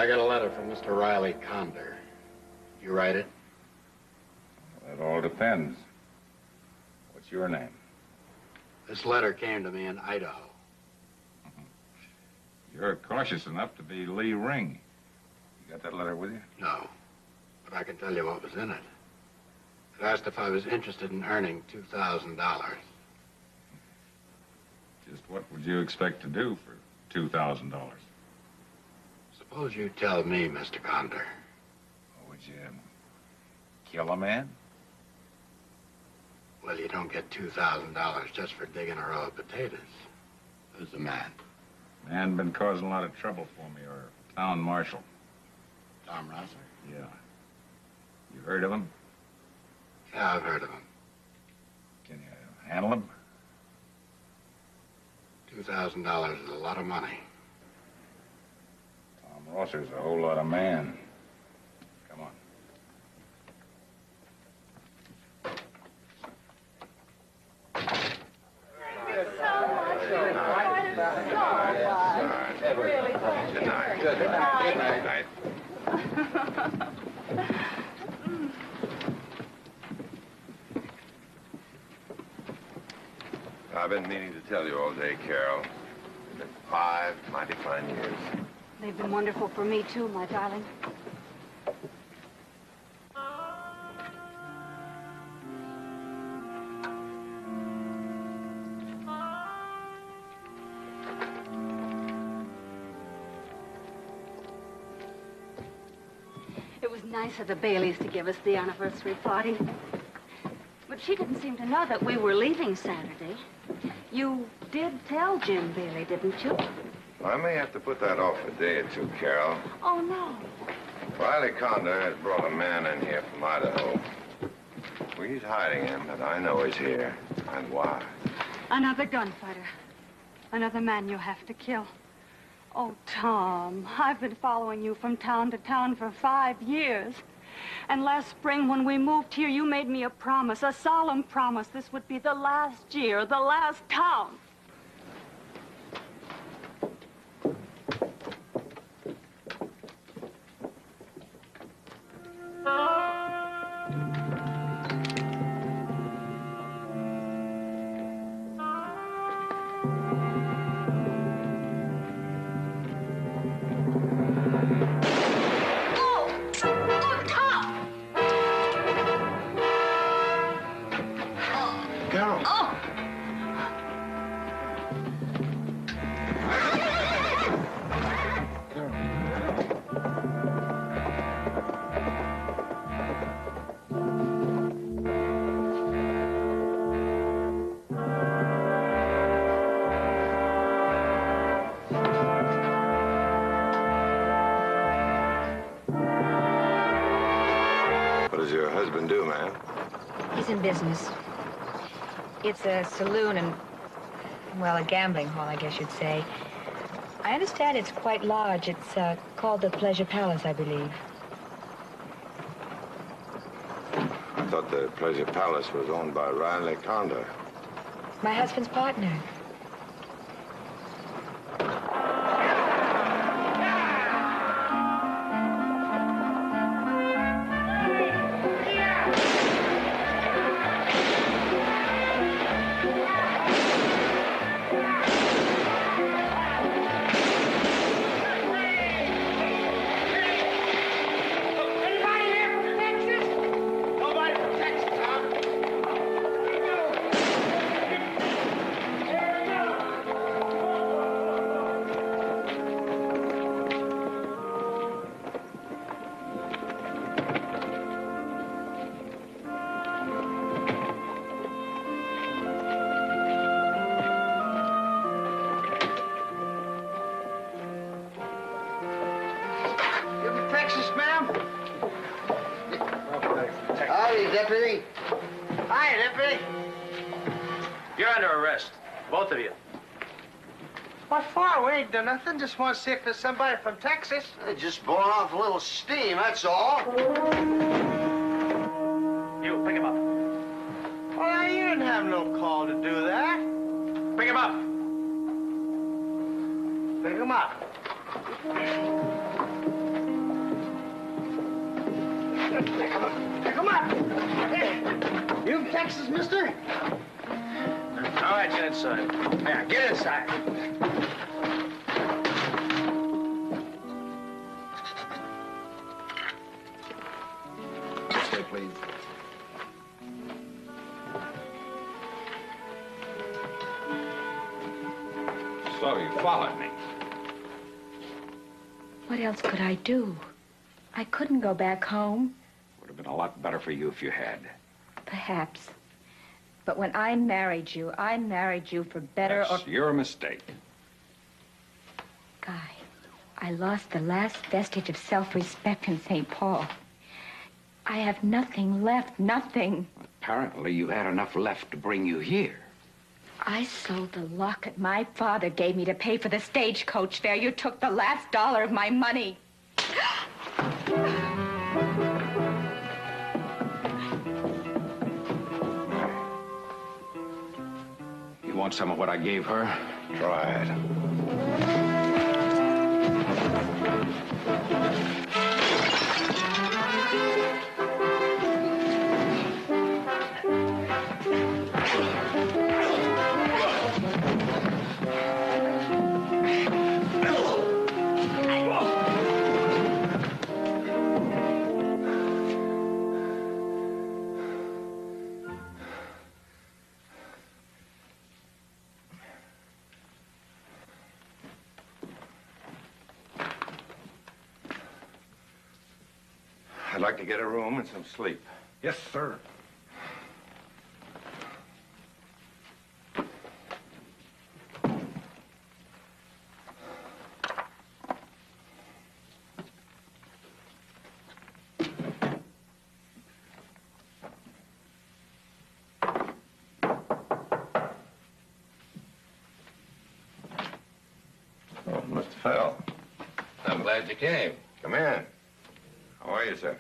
I got a letter from Mr. Riley Condor. You write it? Well, it all depends. What's your name? This letter came to me in Idaho. You're cautious enough to be Lee Ring. You got that letter with you? No, but I can tell you what was in it. It asked if I was interested in earning $2,000. Just what would you expect to do for $2,000? Suppose you tell me, Mr. Condor. Would you kill a man? Well, you don't get $2,000 just for digging a row of potatoes. Who's the man? Man been causing a lot of trouble for me, or town marshal. Tom Rosser? Yeah. You heard of him? Yeah, I've heard of him. Can you handle him? $2,000 is a lot of money. Tom Rosser's a whole lot of man. Come on. Good night. Good night. I've been meaning to tell you all day, Carol. It's been 5 mighty fine years. They've been wonderful for me, too, my darling. It was nice of the Baileys to give us the anniversary party. But she didn't seem to know that we were leaving Saturday. You did tell Jim Bailey, didn't you? I may have to put that off a day or two, Carol. Oh, no. Riley Condor has brought a man in here from Idaho. Well, he's hiding him, but I know he's here. And why? Another gunfighter. Another man you have to kill. Oh, Tom, I've been following you from town to town for 5 years. And last spring, when we moved here, you made me a promise, a solemn promise. This would be the last year, the last town. What does your husband do, ma'am? He's in business. It's a saloon and, well, a gambling hall, I guess you'd say. I understand it's quite large. It's called the Pleasure Palace, I believe. I thought the Pleasure Palace was owned by Riley Condor. My husband's partner. Deputy. Hi, Deputy. You're under arrest, both of you. What for? We ain't done nothing. Just want to see if there's somebody from Texas. Just blowing off a little steam, that's all. You, pick him up. Well, you didn't have no call to do that. Pick him up. Pick him up. Come on. You Texas, mister? All right, get inside. Yeah, get inside. Stay, please. So you followed me. What else could I do? I couldn't go back home. Would have been a lot better for you if you had. Perhaps. But when I married you for better That's your mistake. Guy, I lost the last vestige of self-respect in St. Paul. I have nothing left, nothing. Apparently, you had enough left to bring you here. I sold the locket my father gave me to pay for the stagecoach fare. You took the last dollar of my money. You want some of what I gave her? Try it. I'd like to get a room and some sleep. Yes, sir. Oh, Mr. Fell. I'm glad you came. Come in. How are you, sir?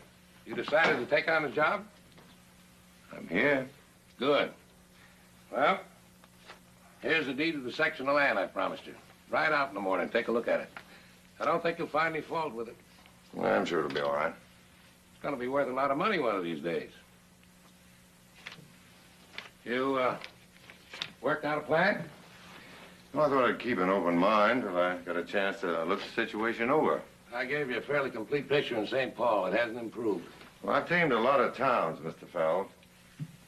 You decided to take on the job? I'm here. Good. Well, here's the deed of the section of land I promised you. Ride out in the morning, take a look at it. I don't think you'll find any fault with it. Well, I'm sure it'll be all right. It's gonna be worth a lot of money one of these days. You, worked out a plan? Well, I thought I'd keep an open mind till I got a chance to look the situation over. I gave you a fairly complete picture in St. Paul. It hasn't improved. Well, I've tamed a lot of towns, Mr. Feld.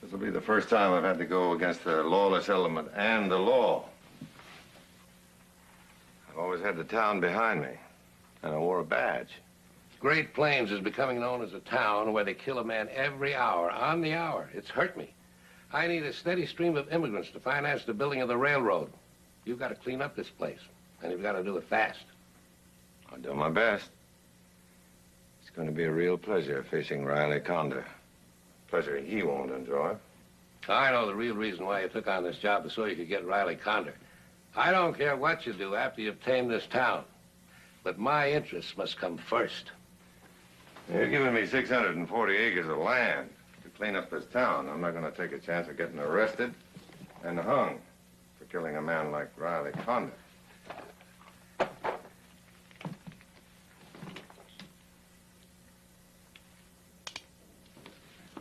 This will be the first time I've had to go against the lawless element and the law. I've always had the town behind me, and I wore a badge. Great Plains is becoming known as a town where they kill a man every hour, on the hour. It's hurt me. I need a steady stream of immigrants to finance the building of the railroad. You've got to clean up this place, and you've got to do it fast. I'll do my best. It's going to be a real pleasure facing Riley Condor. Pleasure he won't enjoy. I know the real reason why you took on this job is so you could get Riley Condor. I don't care what you do after you've tamed this town, but my interests must come first. You're giving me 640 acres of land to clean up this town. I'm not going to take a chance of getting arrested and hung for killing a man like Riley Condor.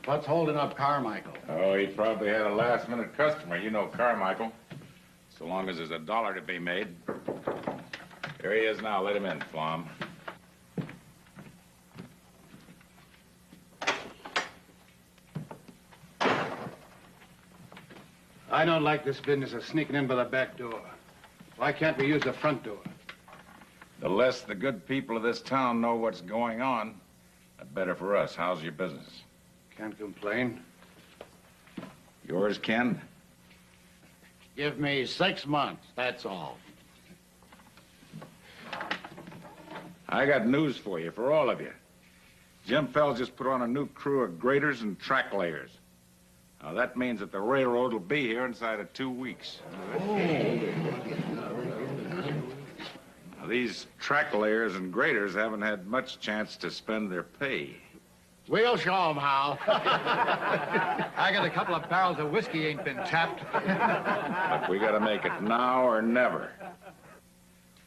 What's holding up Carmichael? Oh, he probably had a last-minute customer. You know Carmichael. So long as there's a dollar to be made. Here he is now. Let him in, Flom. I don't like this business of sneaking in by the back door. Why can't we use the front door? The less the good people of this town know what's going on, the better for us. How's your business? Can't complain. Yours, Ken? Give me 6 months, that's all. I got news for you, for all of you. Jim Fell just put on a new crew of graders and track layers. Now, that means that the railroad will be here inside of 2 weeks. Now, these track layers and graders haven't had much chance to spend their pay. We'll show them how. I got a couple of barrels of whiskey ain't been tapped. But we gotta make it now or never.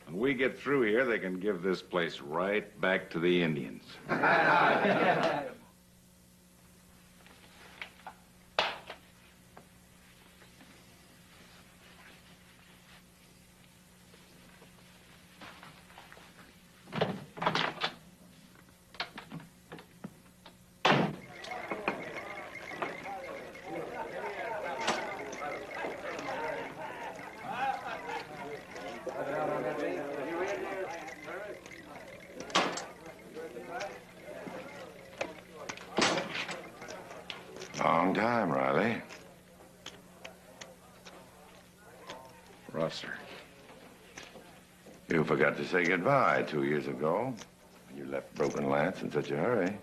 When we get through here, they can give this place right back to the Indians. long time, Riley. Rosser. You forgot to say goodbye 2 years ago. You left Broken Lance in such a hurry.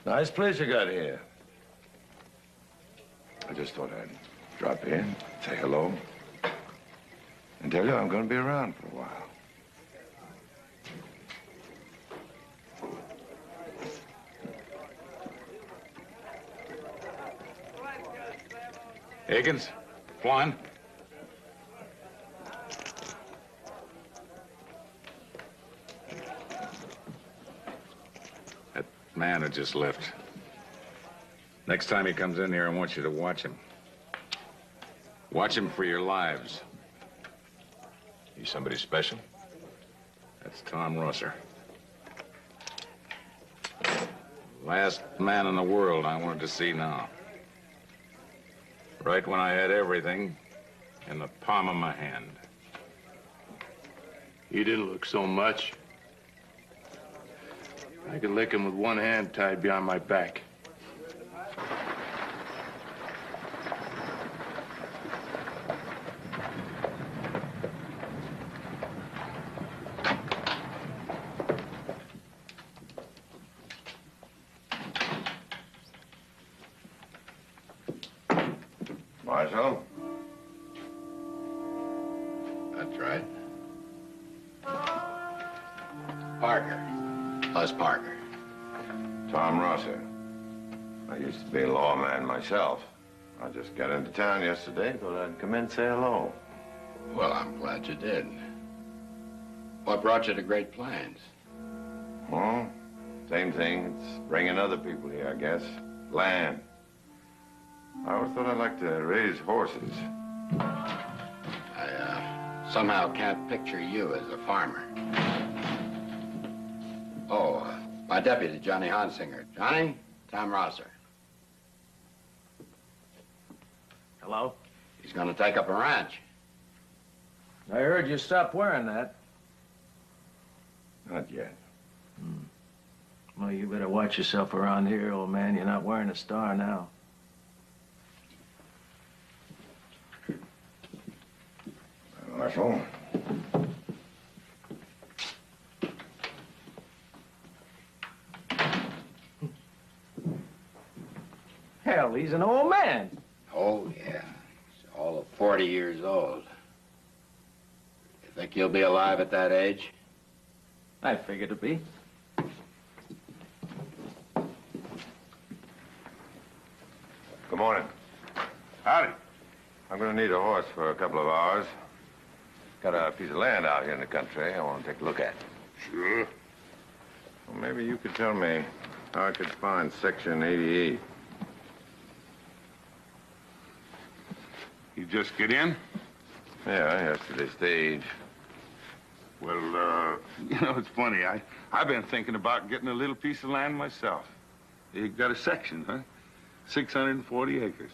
Nice place you got here. I just thought I'd drop in, say hello, and tell you I'm going to be around for a while. Higgins, Flan. That man had just left. Next time he comes in here, I want you to watch him. Watch him for your lives. You somebody special? That's Tom Rosser. Last man in the world I wanted to see now. Right when I had everything in the palm of my hand. He didn't look so much. I could lick him with one hand tied behind my back. Marshal? That's right. Parker. Buzz Parker. Tom Rosser. I used to be a lawman myself. I just got into town yesterday. Thought I'd come in and say hello. Well, I'm glad you did. What brought you to Great Plains? Well, same thing. It's bringing other people here, I guess. Land. I always thought I'd like to raise horses. I somehow can't picture you as a farmer. Oh, my deputy, Johnny Hansinger. Johnny, Tom Rosser. Hello? He's going to take up a ranch. I heard you stopped wearing that. Not yet. Well, you better watch yourself around here, old man. You're not wearing a star now. Marshal. Hell, he's an old man. Oh, yeah. He's all of 40 years old. You think he'll be alive at that age? I figured to be. Good morning. Howdy. I'm going to need a horse for a couple of hours. Got a piece of land out here in the country I want to take a look at. Sure. Well, maybe you could tell me how I could find Section 88. You just get in? Yeah, yesterday stage. Well, you know, it's funny. I've been thinking about getting a little piece of land myself. You got a section, huh? 640 acres.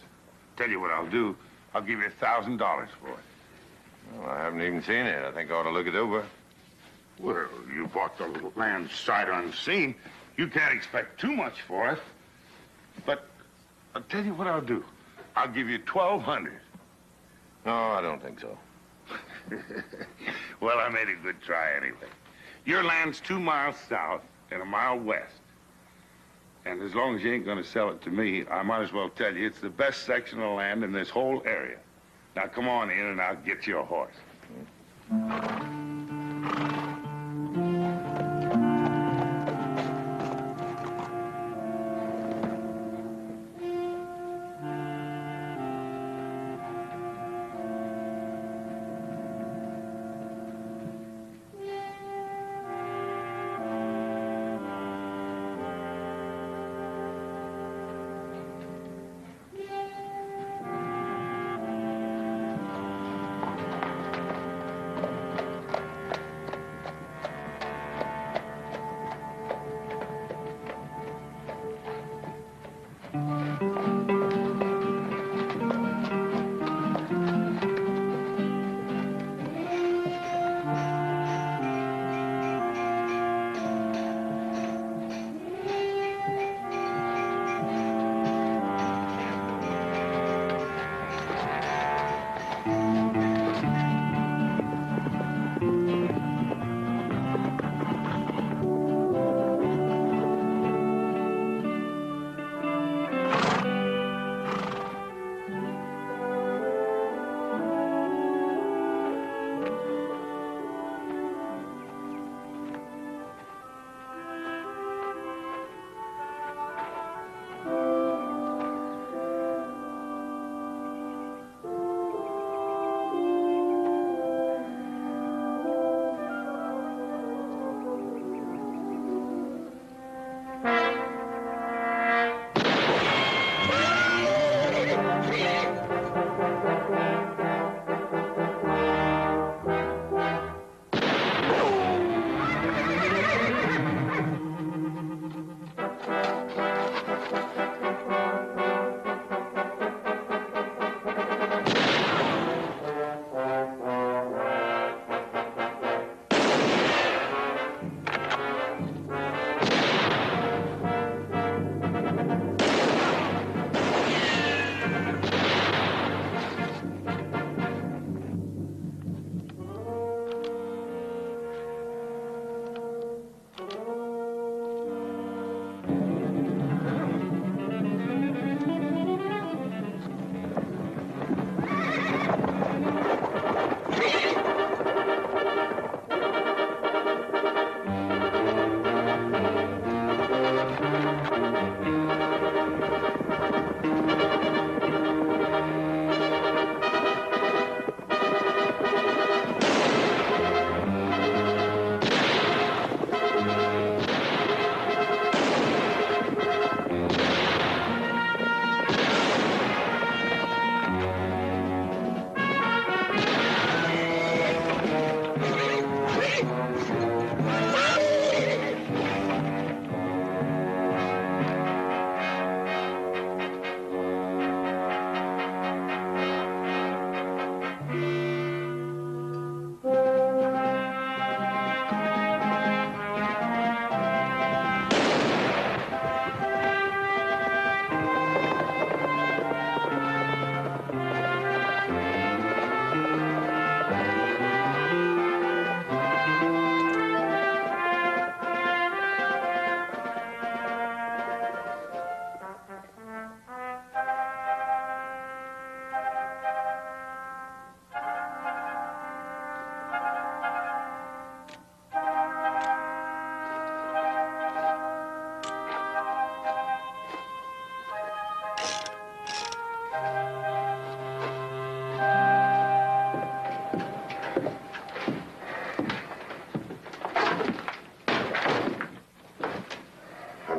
Tell you what I'll do. I'll give you $1,000 for it. Well, I haven't even seen it. I think I ought to look it over. Well, you bought the land sight unseen. You can't expect too much for it. But I'll tell you what I'll do. I'll give you $1,200. No, I don't think so. Well, I made a good try anyway. Your land's 2 miles south and 1 mile west. And as long as you ain't gonna sell it to me, I might as well tell you it's the best section of land in this whole area. Now come on in and I'll get you a horse.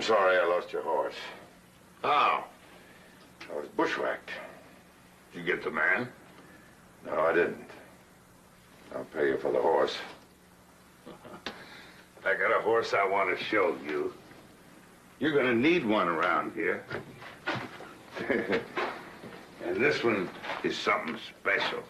sorry I lost your horse. How? I was bushwhacked. Did you get the man? No, I didn't. I'll pay you for the horse. I got a horse I want to show you. You're gonna need one around here. And this one is something special.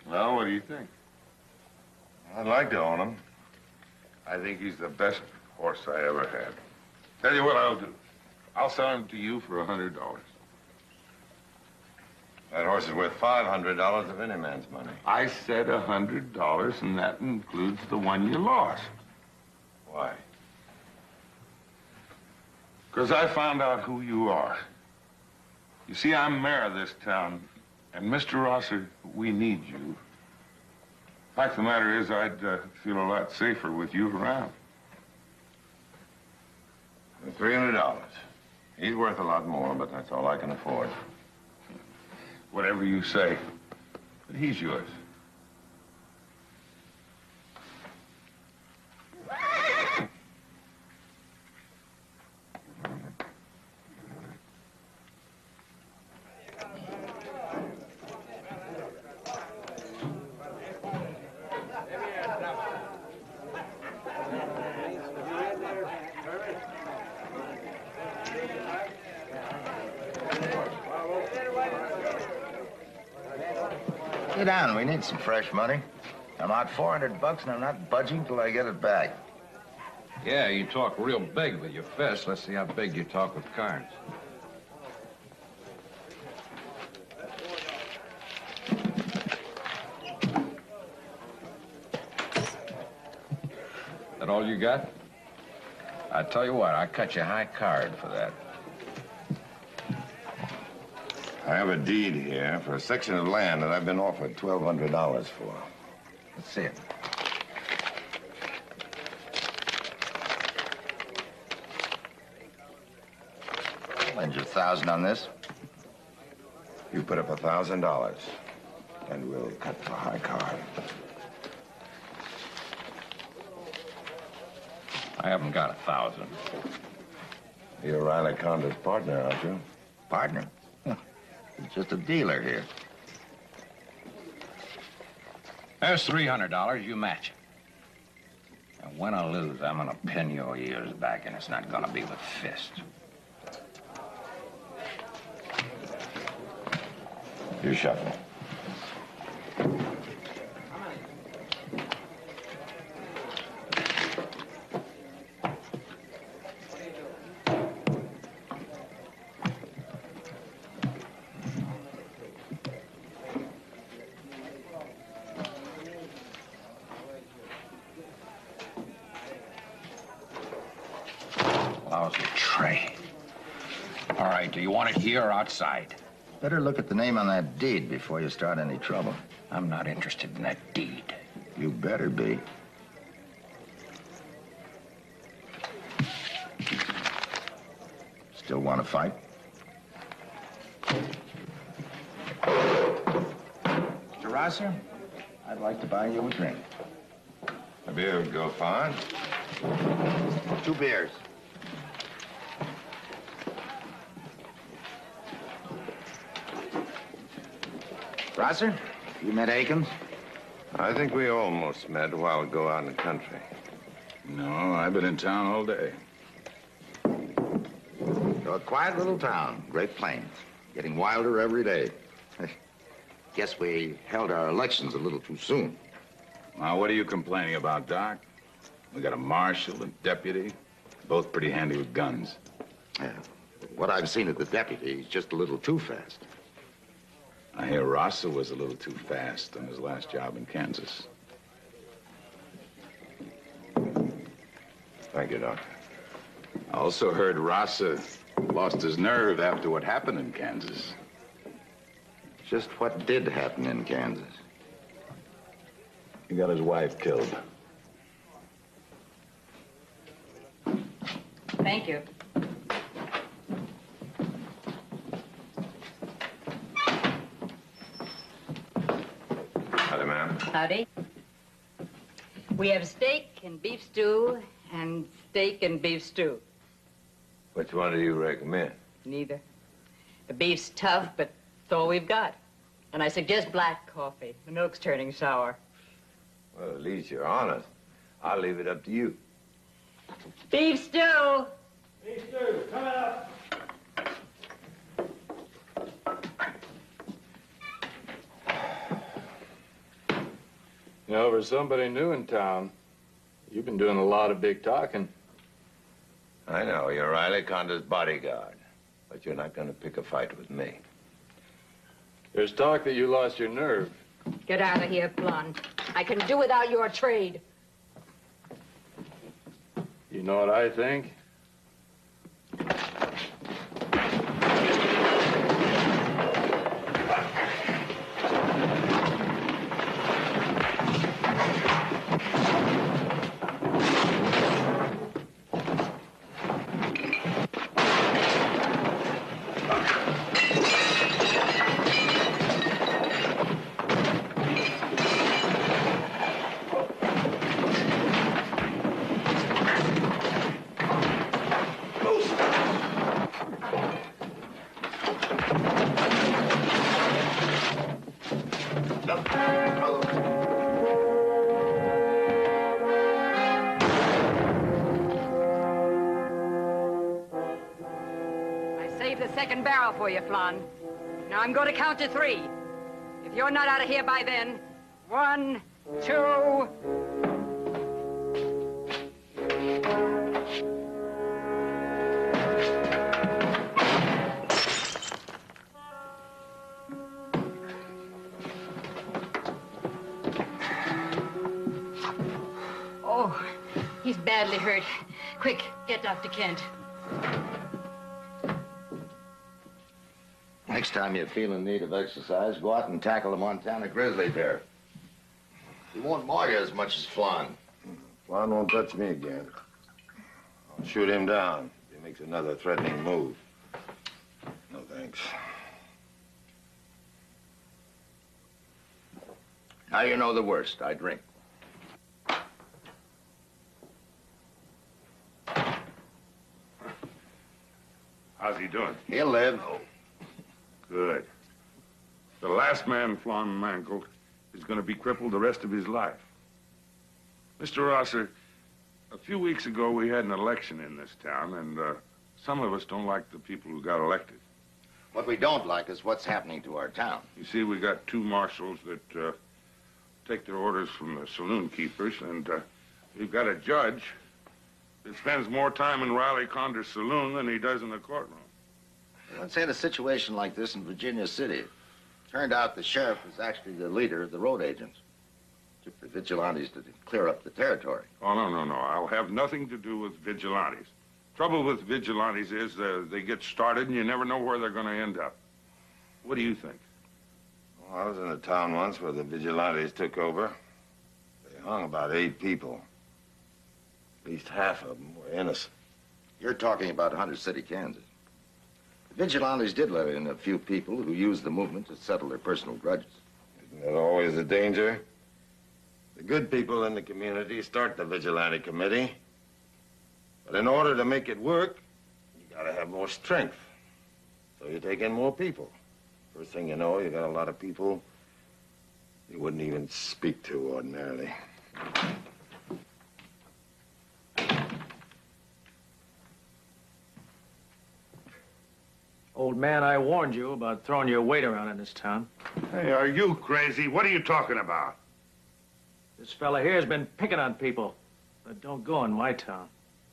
Well, what do you think? I'd like to own him. I think he's the best horse I ever had. Tell you what I'll do. I'll sell him to you for $100. That horse is worth $500 of any man's money. I said $100, and that includes the one you lost. Why? Because I found out who you are. You see, I'm mayor of this town, and Mr. Rosser, we need you. Fact of the matter is, I'd feel a lot safer with you around. $300. He's worth a lot more, but that's all I can afford. Whatever you say. But he's yours. Sit down. We need some fresh money. I'm out $400 and I'm not budging till I get it back. Yeah, you talk real big with your fist. Let's see how big you talk with cards. That all you got? I tell you what, I cut you high card for that. I have a deed here for a section of land that I've been offered $1,200 for. Let's see it. Lend you $1,000 on this. You put up $1,000, and we'll cut the high card. I haven't got 1,000. You're Riley Conder's partner, aren't you? Partner? He's just a dealer here. There's $300. You match it. And when I lose, I'm gonna pin your ears back, and it's not gonna be with fists. You shuffle. Lousy tray. All right, do you want it here or outside? Better look at the name on that deed before you start any trouble. I'm not interested in that deed. You better be. Still want to fight? Mr. Rosser, I'd like to buy you a drink. A beer would go fine. 2 beers. Rosser, you met Akins? I think we almost met a while ago out in the country. No, I've been in town all day. A quiet little town, Great Plains. Getting wilder every day. Guess we held our elections a little too soon. Now, what are you complaining about, Doc? We got a marshal and deputy, both pretty handy with guns. Yeah. What I've seen of the deputy is just a little too fast. I hear Rosser was a little too fast on his last job in Kansas. Thank you, Doctor. I also heard Rasa lost his nerve after what happened in Kansas. Just what did happen in Kansas? He got his wife killed. Thank you. Howdy, ma'am. Howdy. We have steak and beef stew and steak and beef stew. Which one do you recommend? Neither. The beef's tough, but it's all we've got. And I suggest black coffee. The milk's turning sour. Well, at least you're honest. I'll leave it up to you. Beef stew! Beef stew, coming up. You know, for somebody new in town, you've been doing a lot of big talking. I know, you're Riley Conder's bodyguard. But you're not going to pick a fight with me. There's talk that you lost your nerve. Get out of here, Blonde. I can do without your trade. You know what I think? Save the second barrel for you, Flan. Now I'm going to count to 3. If you're not out of here by then, 1, 2... Oh, he's badly hurt. Quick, get Dr. Kent. Next time you feel in need of exercise, go out and tackle a Montana grizzly bear. He won't maul you as much as Flan. Flan won't touch me again. I'll shoot him down if he makes another threatening move. No thanks. Now you know the worst. I drink. How's he doing? He'll live. Good. The last man Flan mangled is going to be crippled the rest of his life. Mr. Rosser, a few weeks ago we had an election in this town, and some of us don't like the people who got elected. What we don't like is what's happening to our town. You see, we got 2 marshals that take their orders from the saloon keepers, and we've got a judge that spends more time in Riley Conder's saloon than he does in the courtroom. Let's say a situation like this in Virginia City. Turned out the sheriff was actually the leader of the road agents. Took the vigilantes to clear up the territory. Oh, no. I'll have nothing to do with vigilantes. Trouble with vigilantes is they get started and you never know where they're going to end up. What do you think? Well, I was in a town once where the vigilantes took over. They hung about 8 people. At least half of them were innocent. You're talking about Hunter City, Kansas. The vigilantes did let in a few people who used the movement to settle their personal grudges. Isn't that always a danger? The good people in the community start the vigilante committee. But in order to make it work, you gotta have more strength. So you take in more people. First thing you know, you got a lot of people you wouldn't even speak to ordinarily. Old man, I warned you about throwing your weight around in this town. Hey, are you crazy? What are you talking about? This fella here has been picking on people. But don't go in my town.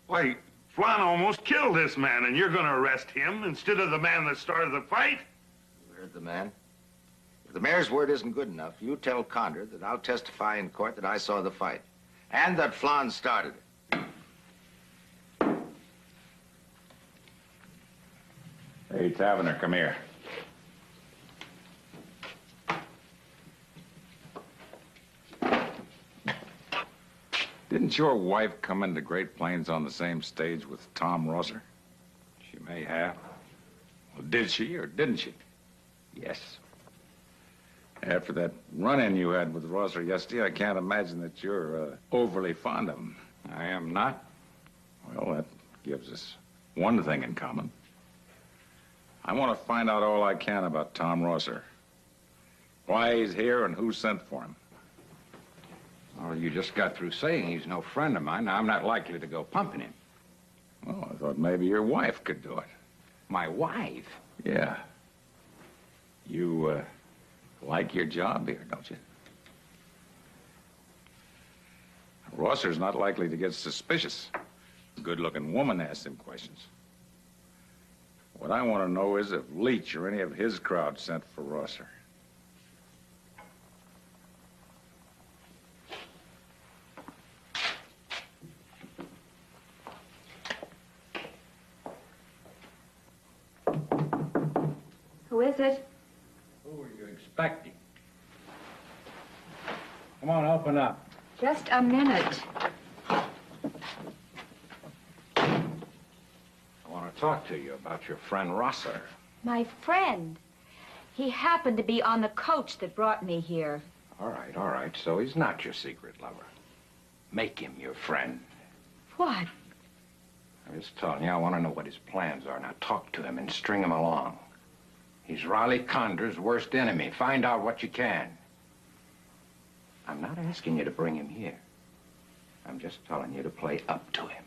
Why, Flan almost killed this man, and you're going to arrest him instead of the man that started the fight? You heard the man? If the mayor's word isn't good enough, you tell Conder that I'll testify in court that I saw the fight. And that Flan started it. Hey, Taverner, come here. Didn't your wife come into Great Plains on the same stage with Tom Rosser? She may have. Well, did she or didn't she? Yes. After that run-in you had with Rosser yesterday, I can't imagine that you're overly fond of him. I am not. Well, that gives us one thing in common. I want to find out all I can about Tom Rosser. Why he's here and who sent for him. Well, you just got through saying he's no friend of mine. Now, I'm not likely to go pumping him. Well, I thought maybe your wife could do it. My wife? Yeah. You, like your job here, don't you? Rosser's not likely to get suspicious. A good-looking woman asks him questions. What I want to know is if Leach or any of his crowd sent for Rosser. Who is it? Who are you expecting? Come on, open up. Just a minute. I want to talk to you about your friend Rosser. My friend. He happened to be on the coach that brought me here. All right. So he's not your secret lover. Make him your friend. What? I'm just telling you, I want to know what his plans are. Now talk to him and string him along. He's Riley Condor's worst enemy. Find out what you can. I'm not asking you to bring him here. I'm just telling you to play up to him.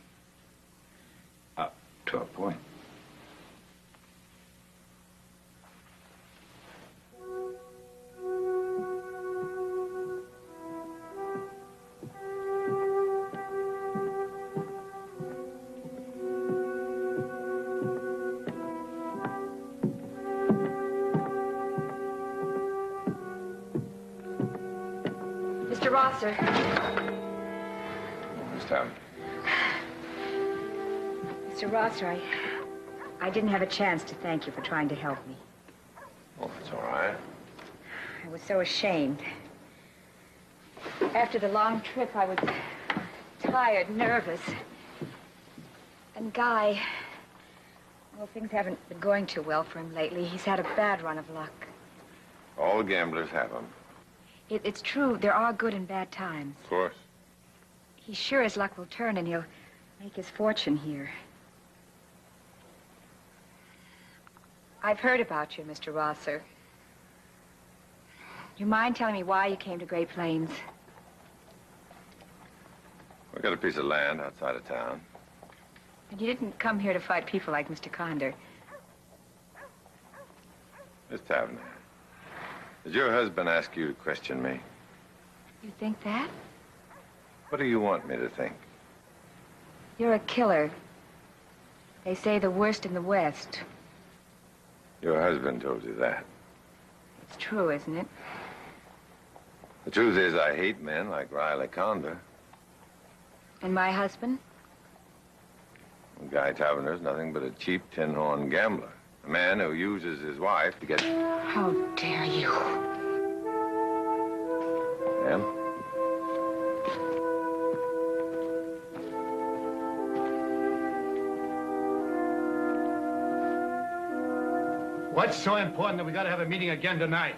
Up to a point. Mr. Rosser. Miss Town. Mr. Rosser, I didn't have a chance to thank you for trying to help me. Oh, that's all right. I was so ashamed. After the long trip, I was tired, nervous. And Guy, well, things haven't been going too well for him lately. He's had a bad run of luck. All gamblers have them. It's true, there are good and bad times. Of course. He's sure his luck will turn and he'll make his fortune here. I've heard about you, Mr. Rosser. You mind telling me why you came to Great Plains? We got a piece of land outside of town. And you didn't come here to fight people like Mr. Condor. Miss Taverner, did your husband ask you to question me? You think that? What do you want me to think? You're a killer. They say the worst in the West. Your husband told you that. It's true, isn't it? The truth is I hate men like Riley Condor. And my husband? Guy Taverner's nothing but a cheap tin-horn gambler. A man who uses his wife to get... How dare you? Ma'am? What's so important that we gotta have a meeting again tonight?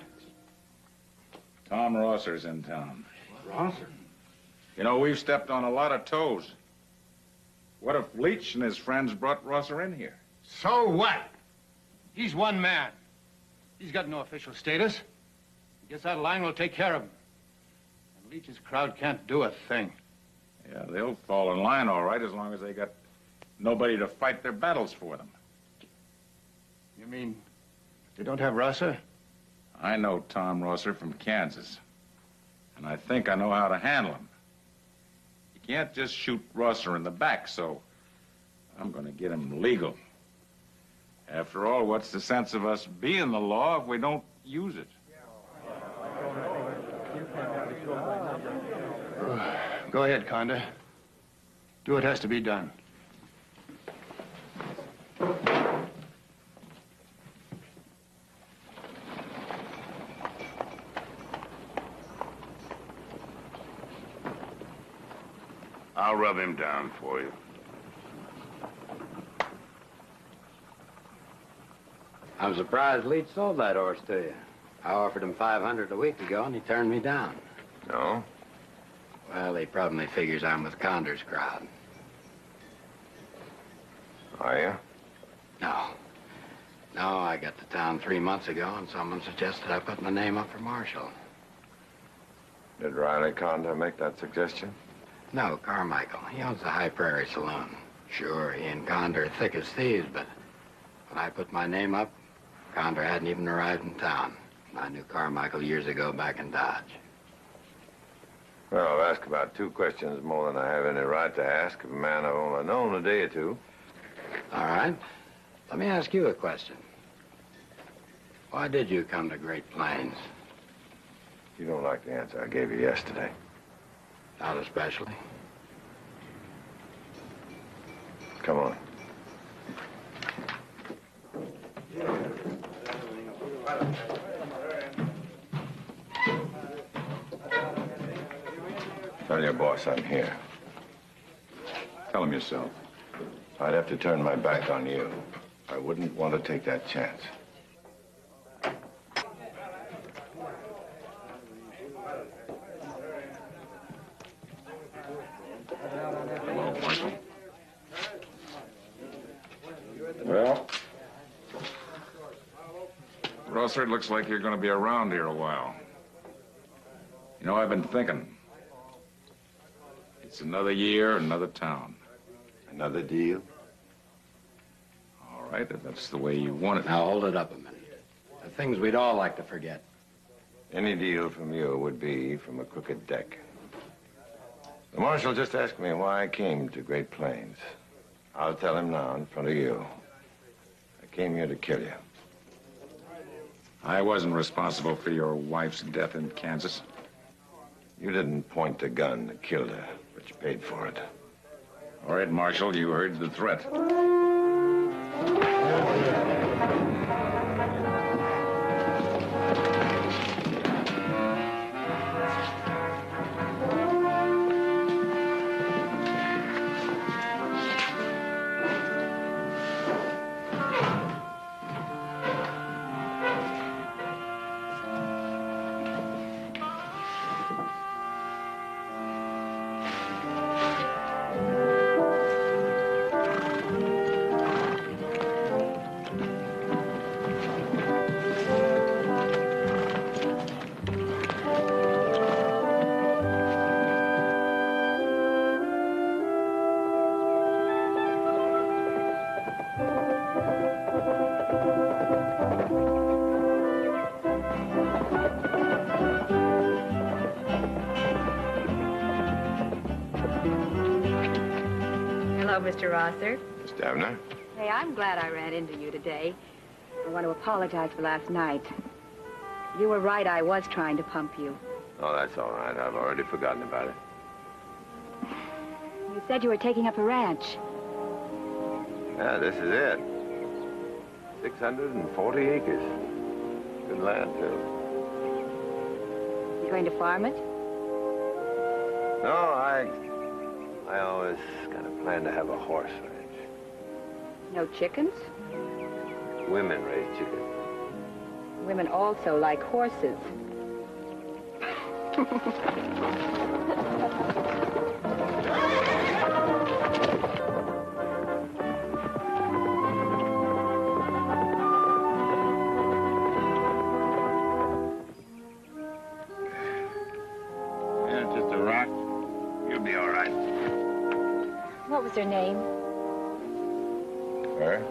Tom Rosser's in town. Rosser? You know, we've stepped on a lot of toes. What if Leach and his friends brought Rosser in here? So what? He's one man. He's got no official status. He gets out of line, we'll take care of him. And Leach's crowd can't do a thing. Yeah, they'll fall in line all right as long as they got nobody to fight their battles for them. You mean they don't have Rosser? I know Tom Rosser from Kansas, and I think I know how to handle him. You can't just shoot Rosser in the back, so I'm going to get him legal. After all, what's the sense of us being the law if we don't use it? Go ahead, Condor. Do what has to be done. I'll rub him down for you. I'm surprised Leach sold that horse to you. I offered him $500 a week ago, and he turned me down. No? Well, he probably figures I'm with Condor's crowd. Are you? No. No, I got to town 3 months ago, and someone suggested I put my name up for marshal. Did Riley Condor make that suggestion? No, Carmichael. He owns the High Prairie Saloon. Sure, he and Condor are thick as thieves, but when I put my name up, Condor hadn't even arrived in town. I knew Carmichael years ago back in Dodge. Well, I've asked about 2 questions more than I have any right to ask of a man I've only known a day or 2. All right. Let me ask you a question. Why did you come to Great Plains? You don't like the answer I gave you yesterday. Not especially. Come on. Tell your boss I'm here. Tell him yourself. I'd have to turn my back on you. I wouldn't want to take that chance. Hello, Marshal. Well, Rosser, it looks like you're going to be around here a while. You know, I've been thinking. It's another year, another town. Another deal? All right, if that's the way you want it. Now, hold it up a minute. The things we'd all like to forget. Any deal from you would be from a crooked deck. The marshal just asked me why I came to Great Plains. I'll tell him now in front of you. I came here to kill you. I wasn't responsible for your wife's death in Kansas. You didn't point the gun that killed her, but you paid for it. All right, Marshal, you heard the threat. Mr. Rosser. Miss Davner? Hey, I'm glad I ran into you today. I want to apologize for last night. You were right, I was trying to pump you. Oh, that's all right. I've already forgotten about it. You said you were taking up a ranch. Yeah, this is it. 640 acres. Good land, too. You going to farm it? No, I always kind of planned to have a horse ranch. No chickens? Women raise chickens. Women also like horses. Yeah, just a rock. You'll be all right. What was her name? Her?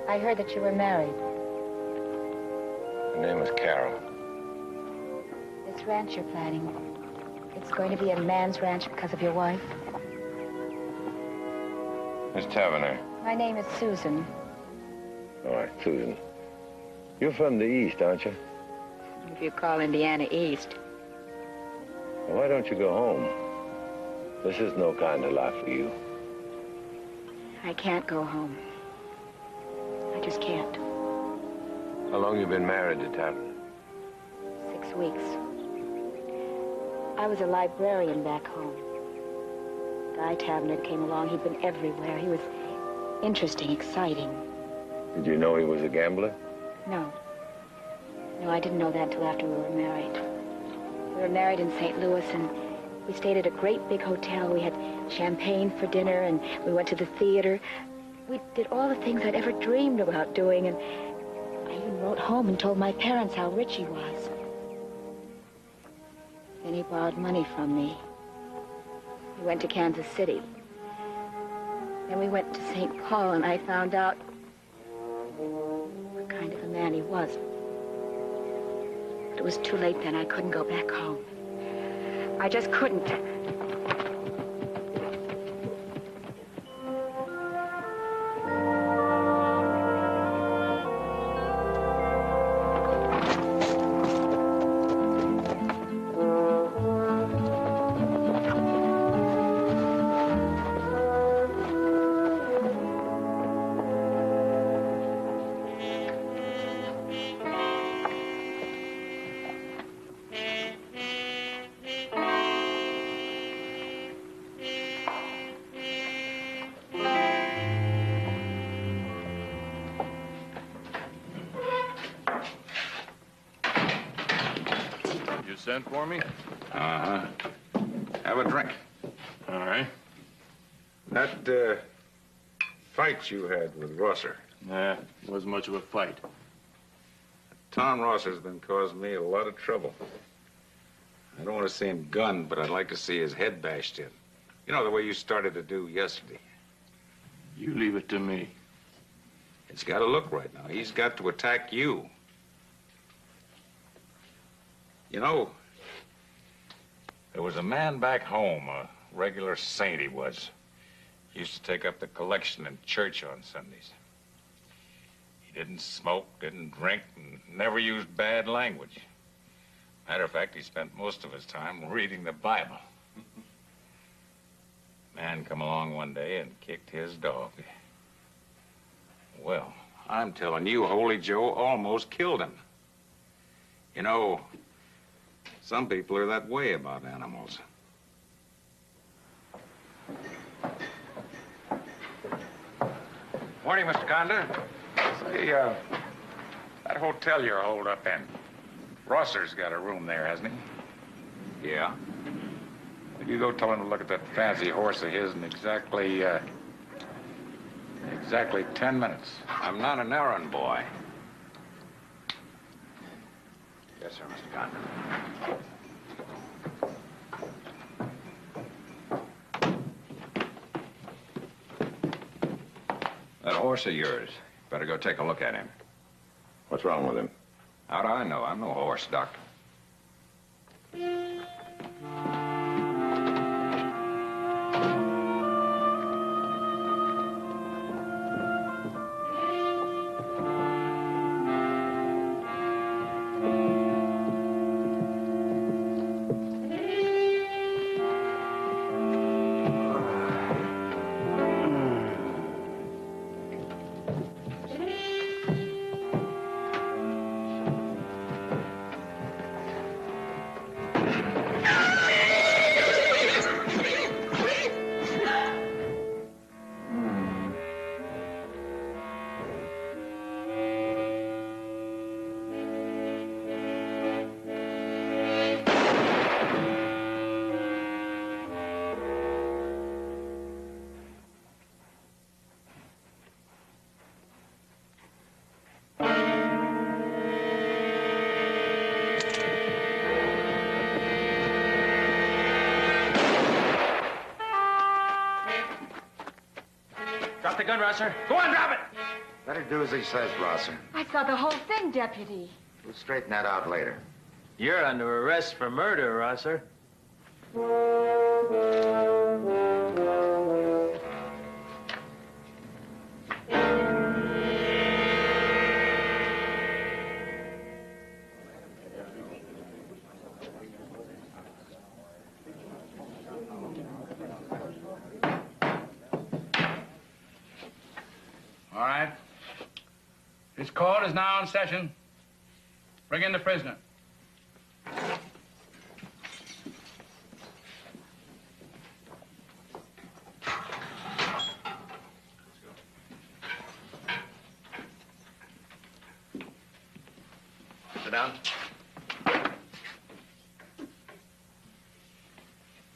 I heard that you were married. Her name was Carol. This ranch you're planning, it's going to be a man's ranch because of your wife? Miss Taverner. My name is Susan. All right, Susan. You're from the East, aren't you? If you call Indiana East. Well, why don't you go home? This is no kind of life for you. I can't go home. I just can't. How long you been married to Taverner? 6 weeks. I was a librarian back home. Guy Tavener came along. He'd been everywhere. He was interesting, exciting. Did you know he was a gambler? No. No, I didn't know that until after we were married. We were married in St. Louis, and we stayed at a great big hotel. We had champagne for dinner, and we went to the theater. We did all the things I'd ever dreamed about doing, and I even wrote home and told my parents how rich he was. Then he borrowed money from me. We went to Kansas City. Then we went to St. Paul, and I found out what kind of a man he was. But it was too late then. I couldn't go back home. I just couldn't. Sent for me? Uh-huh. Have a drink. All right. That, fight you had with Rosser. Nah, wasn't much of a fight. Tom Rosser's been causing me a lot of trouble. I don't want to see him gunned, but I'd like to see his head bashed in. You know, the way you started to do yesterday. You leave it to me. It's got to look right now. He's got to attack you. You know, there was a man back home, a regular saint he was. He used to take up the collection in church on Sundays. He didn't smoke, didn't drink, and never used bad language. Matter of fact, he spent most of his time reading the Bible. Man come along one day and kicked his dog. Well, I'm telling you, Holy Joe almost killed him. You know, some people are that way about animals. Morning, Mr. Condon. Say, that hotel you're holed up in, Rosser's got a room there, hasn't he? Yeah. You go tell him to look at that fancy horse of his in exactly 10 minutes. I'm not an errand boy. Yes, sir, Mr. Condon. That horse of yours, better go take a look at him. What's wrong with him? How do I know? I'm no horse doctor. Drop the gun, Rosser. Go on, drop it! Better do as he says, Rosser. I saw the whole thing, Deputy. We'll straighten that out later. You're under arrest for murder, Rosser. All right. This court is now in session. Bring in the prisoner. down.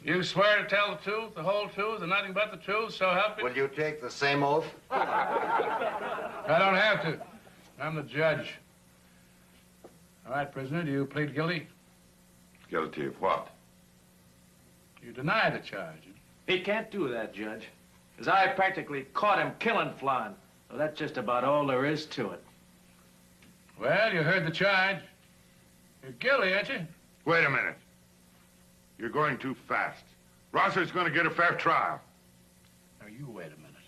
You swear to tell the truth, the whole truth, and nothing but the truth, so help you? Will you take the same oath? I don't have to. I'm the judge. All right, prisoner, do you plead guilty? Guilty of what? You deny the charge. He can't do that, Judge. Because I practically caught him killing Flan. So that's just about all there is to it. Well, you heard the charge. You're guilty, aren't you? Wait a minute. You're going too fast. Rosser's going to get a fair trial. Now, you wait a minute.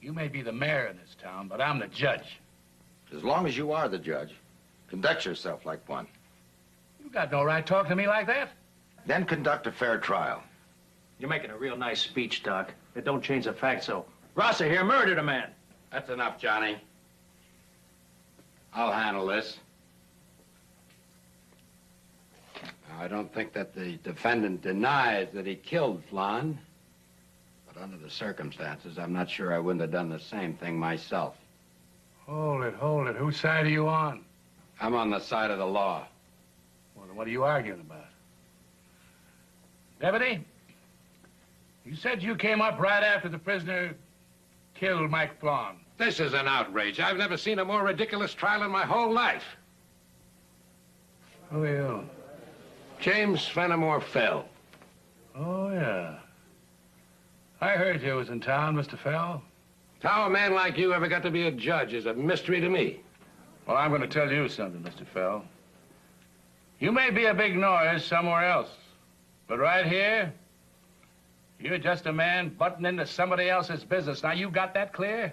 You may be the mayor in this town, but I'm the judge. As long as you are the judge, conduct yourself like one. You got no right talking to me like that. Then conduct a fair trial. You're making a real nice speech, Doc. It don't change the fact, so Rosser here murdered a man. That's enough, Johnny. I'll handle this. Now, I don't think that the defendant denies that he killed Flan. But under the circumstances, I'm not sure I wouldn't have done the same thing myself. Hold it, hold it. Whose side are you on? I'm on the side of the law. Well, then what are you arguing about? Deputy, you said you came up right after the prisoner killed Mike Flan. This is an outrage. I've never seen a more ridiculous trial in my whole life. Who are you? James Fenimore Fell. Oh, yeah. I heard you was in town, Mr. Fell. How a man like you ever got to be a judge is a mystery to me. Well, I'm going to tell you something, Mr. Fell. You may be a big noise somewhere else, but right here, you're just a man butting into somebody else's business. Now, you got that clear?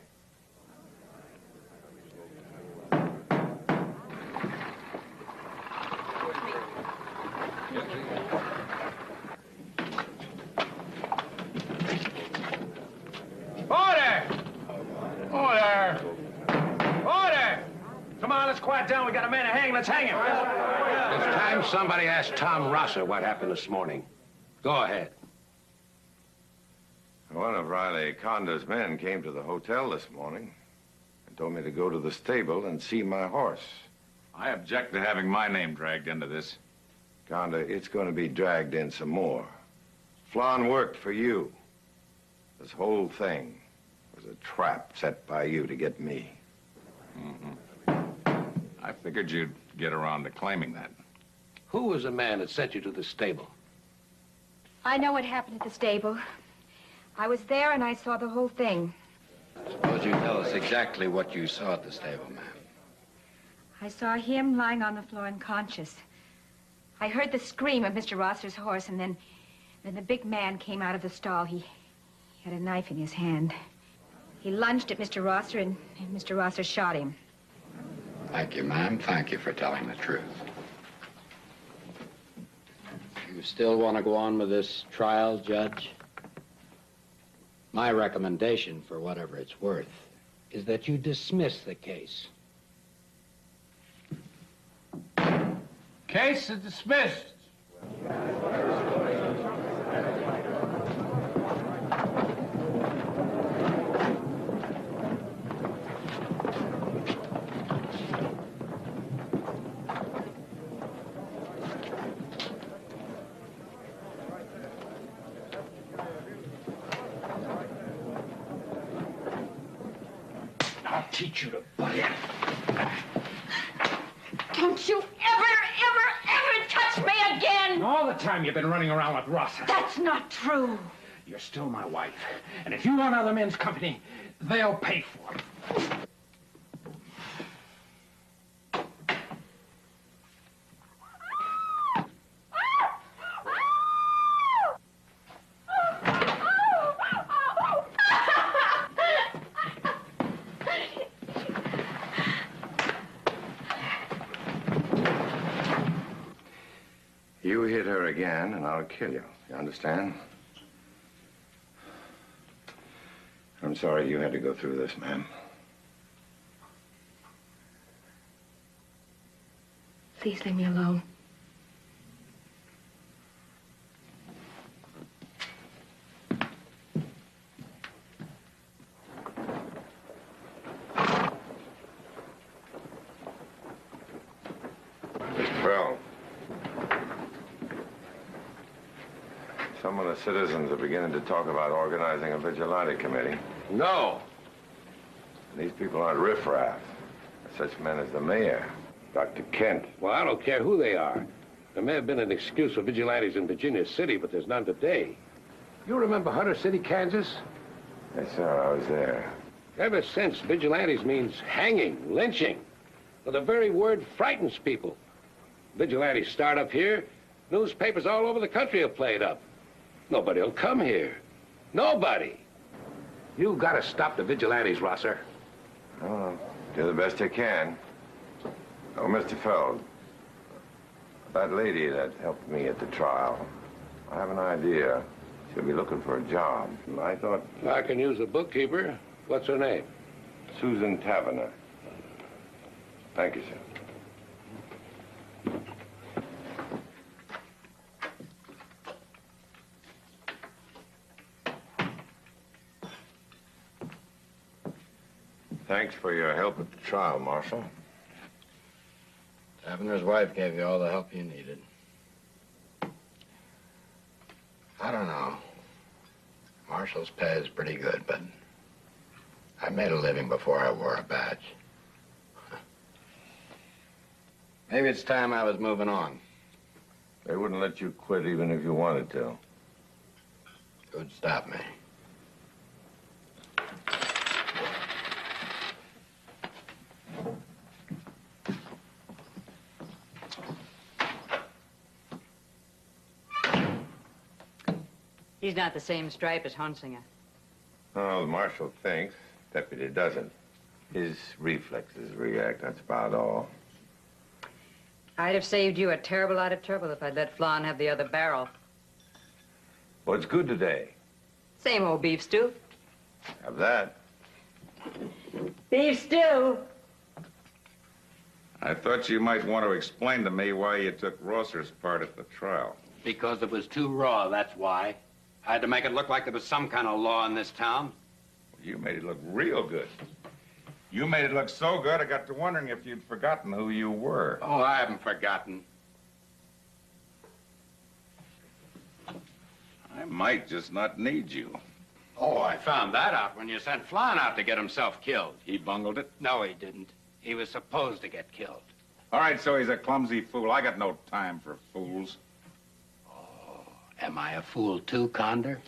Order! Order! Order! Come on, let's quiet down. We got a man to hang. Let's hang him. It's time somebody asked Tom Rosser what happened this morning. Go ahead. One of Riley Conda's men came to the hotel this morning and told me to go to the stable and see my horse. I object to having my name dragged into this. Conda, it's going to be dragged in some more. Flan worked for you. This whole thing was a trap set by you to get me. I figured you'd get around to claiming that. Who was the man that sent you to the stable? I know what happened at the stable. I was there and I saw the whole thing. Suppose you tell us exactly what you saw at the stable, ma'am. I saw him lying on the floor unconscious. I heard the scream of Mr. Rosser's horse, and then the big man came out of the stall. He had a knife in his hand. He lunged at Mr. Rosser, and Mr. Rosser shot him. Thank you, ma'am. Thank you for telling the truth. You still want to go on with this trial, Judge? My recommendation, for whatever it's worth, is that you dismiss the case. Case is dismissed. I'll teach you to butt in. Don't you ever touch me again! All the time you've been running around with Rosser. That's not true. You're still my wife. And if you want other men's company, they'll pay for it. You hit her again, and I'll kill you. You understand? I'm sorry you had to go through this, ma'am. Please leave me alone. some of the citizens are beginning to talk about organizing a vigilante committee. No. These people aren't riffraff. Such men as the mayor, Dr. Kent. Well, I don't care who they are. There may have been an excuse for vigilantes in Virginia City, but there's none today. You remember Hunter City, Kansas? Yes, sir, I was there. Ever since, vigilantes means hanging, lynching. Well, the very word frightens people. Vigilantes start up here, newspapers all over the country have played up. Nobody will come here. Nobody. You gotta stop the vigilantes, Rosser. Oh, do the best you can. Oh, Mr. Feld, that lady that helped me at the trial, I have an idea. She'll be looking for a job. And I thought... I can use a bookkeeper. What's her name? Susan Taverner. Thank you, sir. Thanks for your help at the trial, Marshal. Taverner's wife gave you all the help you needed. I don't know. Marshal's pay is pretty good, but I made a living before I wore a badge. Maybe it's time I was moving on. They wouldn't let you quit even if you wanted to. Who'd stop me? He's not the same stripe as Hunsinger. Oh, the marshal thinks. Deputy doesn't. His reflexes react, that's about all. I'd have saved you a terrible lot of trouble if I'd let Flan have the other barrel. What's good today? Same old beef stew. Have that. Beef stew? I thought you might want to explain to me why you took Rosser's part at the trial. Because it was too raw, that's why. I had to make it look like there was some kind of law in this town. You made it look real good. You made it look so good, I got to wondering if you'd forgotten who you were. Oh, I haven't forgotten. I might just not need you. Oh, I found that out when you sent Flan out to get himself killed. He bungled it? No, he didn't. He was supposed to get killed. All right, so he's a clumsy fool. I got no time for fools. Am I a fool too, Condor?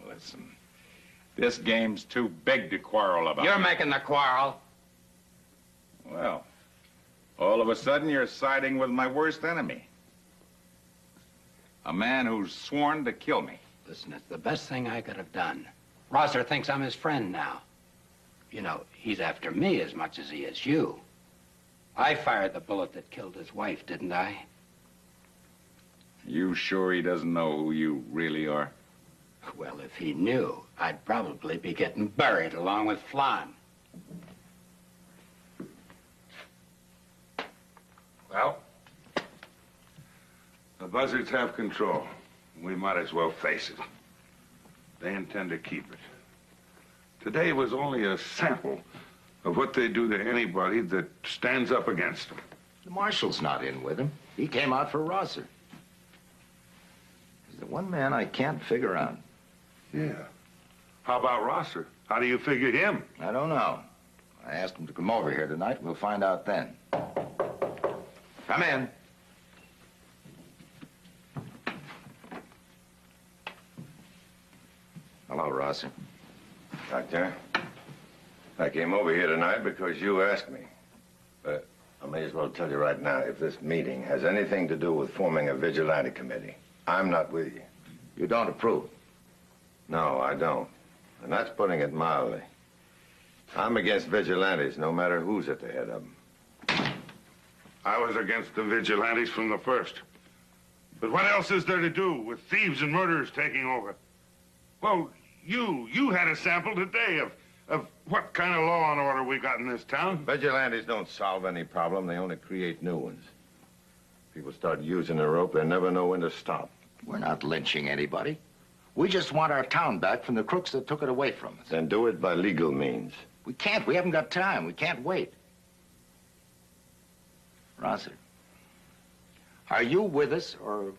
Listen, this game's too big to quarrel about. You're making the quarrel. Well, all of a sudden you're siding with my worst enemy. A man who's sworn to kill me. Listen, it's the best thing I could have done. Rosser thinks I'm his friend now. You know, he's after me as much as he is you. I fired the bullet that killed his wife, didn't I? You sure he doesn't know who you really are? Well, if he knew, I'd probably be getting buried along with Flan. Well, the buzzards have control. We might as well face it. They intend to keep it. Today was only a sample of what they do to anybody that stands up against them. The marshal's not in with him. He came out for Rosser. He's the one man I can't figure out. Yeah. How about Rosser? How do you figure him? I don't know. I asked him to come over here tonight. We'll find out then. Come in. Hello, Rosser. Doctor, I came over here tonight because you asked me. But I may as well tell you right now, if this meeting has anything to do with forming a vigilante committee, I'm not with you. You don't approve? No, I don't. And that's putting it mildly. I'm against vigilantes, no matter who's at the head of them. I was against the vigilantes from the first. But what else is there to do with thieves and murderers taking over? Well, you had a sample today of what kind of law and order we got in this town. Vigilantes don't solve any problem. They only create new ones. People start using the rope, they never know when to stop. We're not lynching anybody. We just want our town back from the crooks that took it away from us. Then do it by legal means. We can't. We haven't got time. We can't wait. Rosser, are you with us or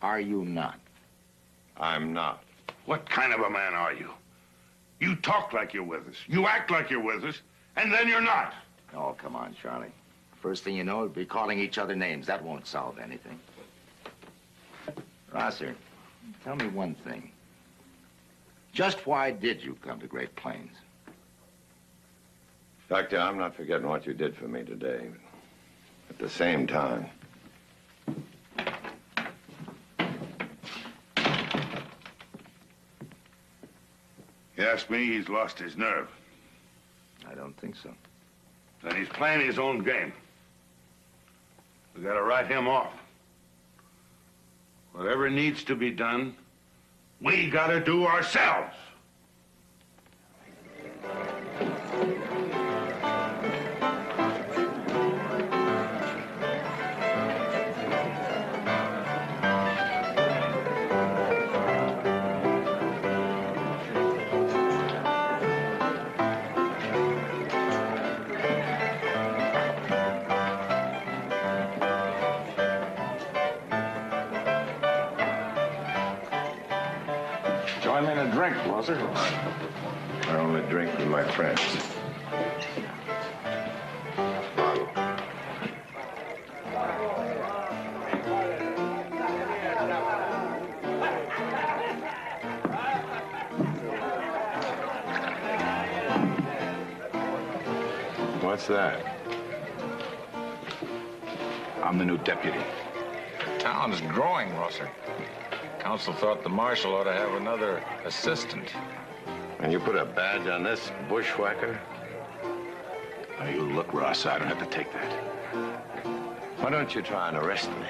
are you not? I'm not. What kind of a man are you? You talk like you're with us. You act like you're with us, and then you're not. Oh, come on, Charlie. First thing you know, we'll be calling each other names. That won't solve anything. Rosser, tell me one thing. Just why did you come to Great Plains? Doctor, I'm not forgetting what you did for me today. At the same time, You ask me, he's lost his nerve. I don't think so. Then he's playing his own game. We gotta write him off. Whatever needs to be done, we gotta do ourselves. Join me in a drink, Walter. I only drink with my friends. What's that? I'm the new deputy. Town's growing, Rosser. Council thought the marshal ought to have another assistant. And you put a badge on this bushwhacker? Now, you look, Ross, I don't have to take that. Why don't you try and arrest me?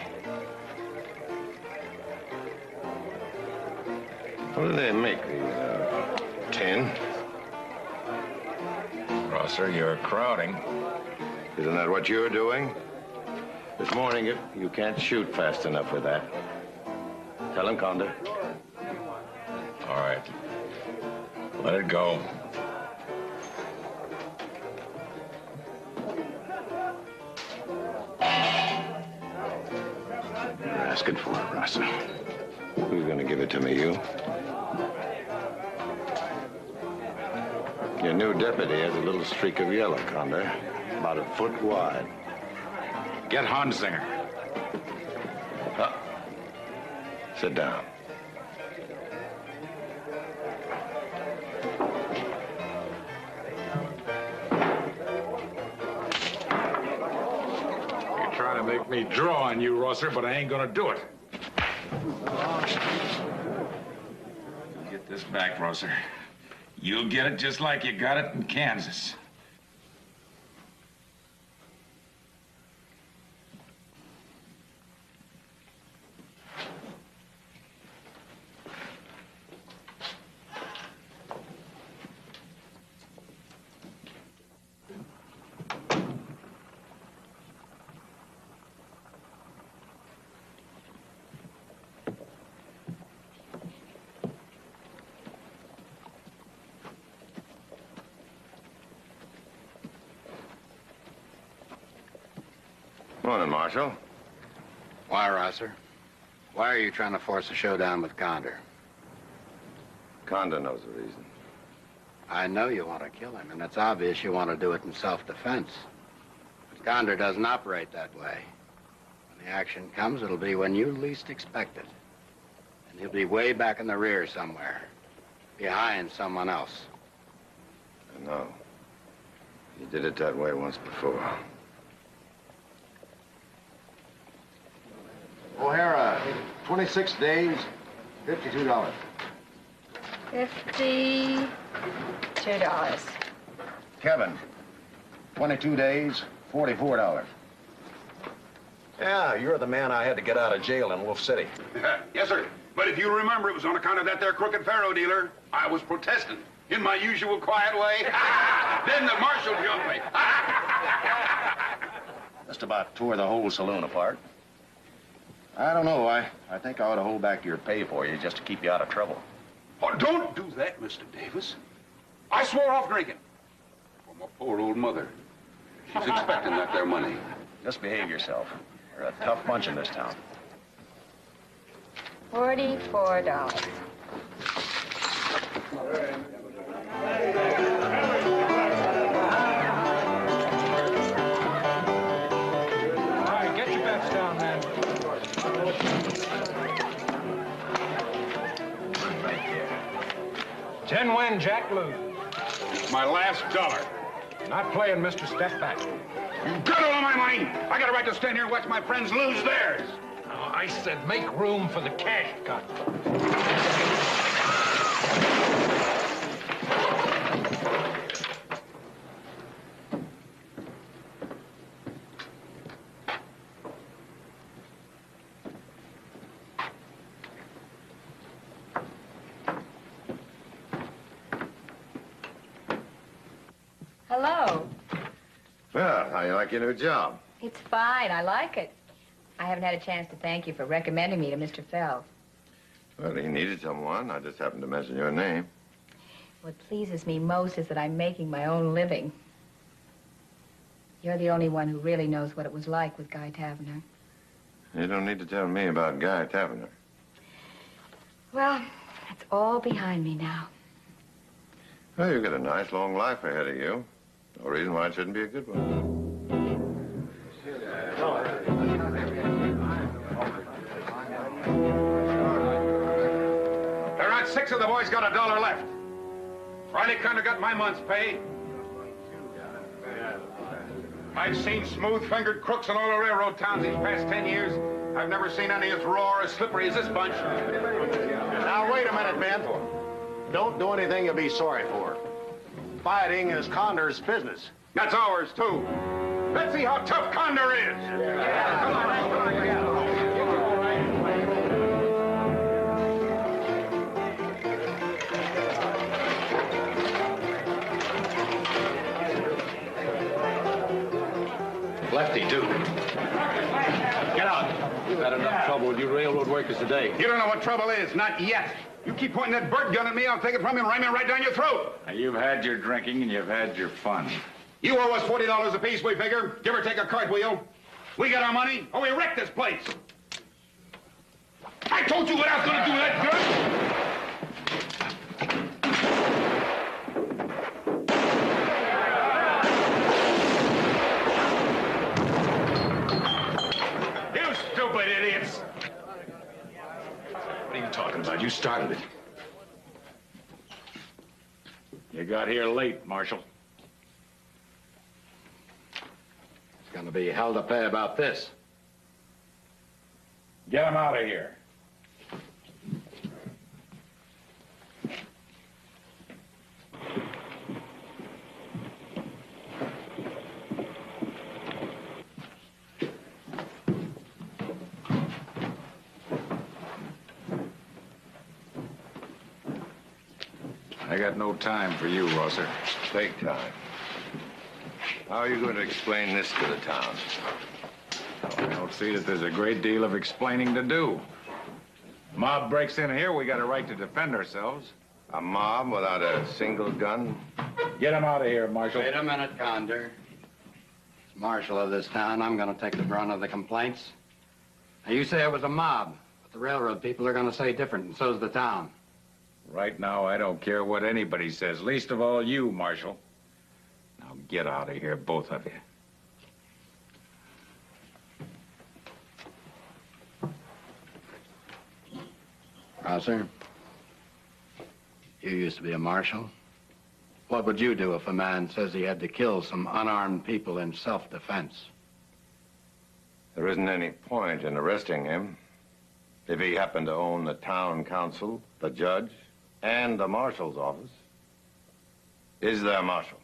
What do they make the tin? Rosser, you're crowding. Isn't that what you're doing? This morning, you can't shoot fast enough with that. Tell him, Condor. All right. Let it go. You're asking for it, Rosser. Who's gonna give it to me, you? Your new deputy has a little streak of yellow, Condor. About a foot wide. Get Gunslinger. Sit down. You're trying to make me draw on you, Rosser, but I ain't gonna do it. Get this back, Rosser. You'll get it just like you got it in Kansas. Morning, Marshal. Why, Rosser? Why are you trying to force a showdown with Condor? Condor knows the reason. I know you want to kill him, and it's obvious you want to do it in self-defense. But Condor doesn't operate that way. When the action comes, it'll be when you least expect it. And he'll be way back in the rear somewhere, behind someone else. I know. He did it that way once before. O'Hara, 26 days, $52. $52. Kevin, 22 days, $44. Yeah, you're the man I had to get out of jail in Wolf City. Yes, sir. But if you remember, it was on account of that there crooked faro dealer. I was protesting in my usual quiet way. Then the marshal jumped me. Just about tore the whole saloon apart. I don't know. I think I ought to hold back your pay for you just to keep you out of trouble. Oh, don't do that, Mr. Davis. I swore off drinking. For my poor old mother. She's expecting that there money. Just behave yourself. You're a tough bunch in this town. $44. All right, get your bets down, man. Ten win, Jack lose. My last dollar. Not playing, Mr. Step Back. You got all of my money. I got a right to stand here and watch my friends lose theirs. Oh, I said make room for the cash cut. Hello. Well, how you like your new job? It's fine. I like it. I haven't had a chance to thank you for recommending me to Mr. Fell. Well, he needed someone. I just happened to mention your name. What pleases me most is that I'm making my own living. You're the only one who really knows what it was like with Guy Taverner. You don't need to tell me about Guy Taverner. Well, it's all behind me now. Well, you've got a nice long life ahead of you. No reason why it shouldn't be a good one. There aren't 6 of the boys got $1 left. Riley Conner got my month's pay. I've seen smooth-fingered crooks in all the railroad towns these past 10 years. I've never seen any as raw or as slippery as this bunch. Now, wait a minute, Ben. Don't do anything you'll be sorry for. Fighting is Conder's business. That's ours, too. Let's see how tough Conder is. Come on. Lefty, dude. Get out. You've had enough trouble with you railroad workers today. You don't know what trouble is, not yet. You keep pointing that bird gun at me, I'll take it from you and ram it right down your throat. Now, you've had your drinking and you've had your fun. You owe us $40 apiece, we figure. Give or take a cartwheel. We got our money, or we wreck this place. I told you what I was going to do with that gun. You stupid idiots. What are you talking about? You started it. You got here late, Marshal. It's gonna be hell to pay about this. Get him out of here. I got no time for you, Rosser. Take time. How are you going to explain this to the town? I don't see that there's a great deal of explaining to do. Mob breaks in here, we got a right to defend ourselves. A mob without a single gun? Get him out of here, Marshal. Wait a minute, Conder. As marshal of this town, I'm gonna take the brunt of the complaints. Now, you say it was a mob, but the railroad people are gonna say different, and so's the town. Right now, I don't care what anybody says, least of all you, Marshal. Now get out of here, both of you. Rosser, you used to be a marshal. What would you do if a man says he had to kill some unarmed people in self-defense? There isn't any point in arresting him if he happened to own the town council, the judge, and the marshal's office. Is there, Marshal?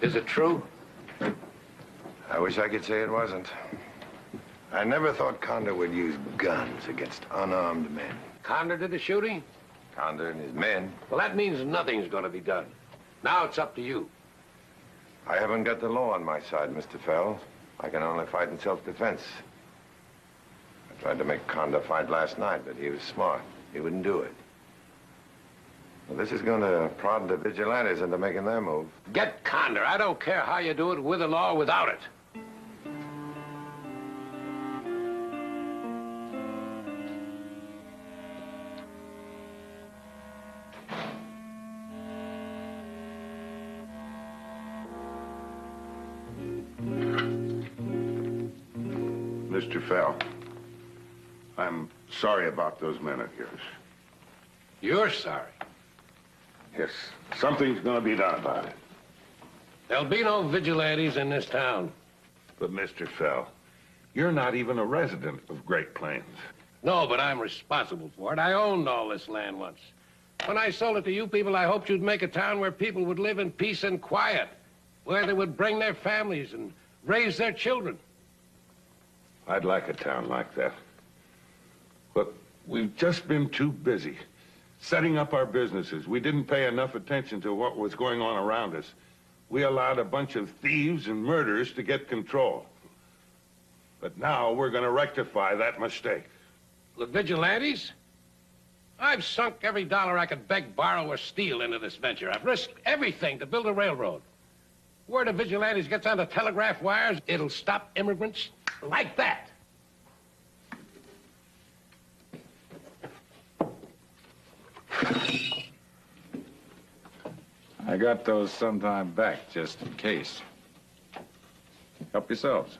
Is it true? I wish I could say it wasn't. I never thought Conder would use guns against unarmed men. Conder did the shooting? Conder and his men. Well, that means nothing's going to be done. Now it's up to you. I haven't got the law on my side, Mr. Fell. I can only fight in self-defense. Tried to make Conda fight last night, but he was smart. He wouldn't do it. Well, this is going to prod the vigilantes into making their move. Get Condor. I don't care how you do it, with the law or without it. Mr. Fell, I'm sorry about those men of yours. You're sorry. Yes, something's gonna be done about it. There'll be no vigilantes in this town. But, Mr. Fell, you're not even a resident of Great Plains. No, but I'm responsible for it. I owned all this land once. When I sold it to you people, I hoped you'd make a town where people would live in peace and quiet, where they would bring their families and raise their children. I'd like a town like that. But we've just been too busy setting up our businesses. We didn't pay enough attention to what was going on around us. We allowed a bunch of thieves and murderers to get control. But now we're going to rectify that mistake. The vigilantes? I've sunk every dollar I could beg, borrow, or steal into this venture. I've risked everything to build a railroad. Word of vigilantes gets on the telegraph wires, it'll stop immigrants like that. I got those sometime back, just in case. Help yourselves.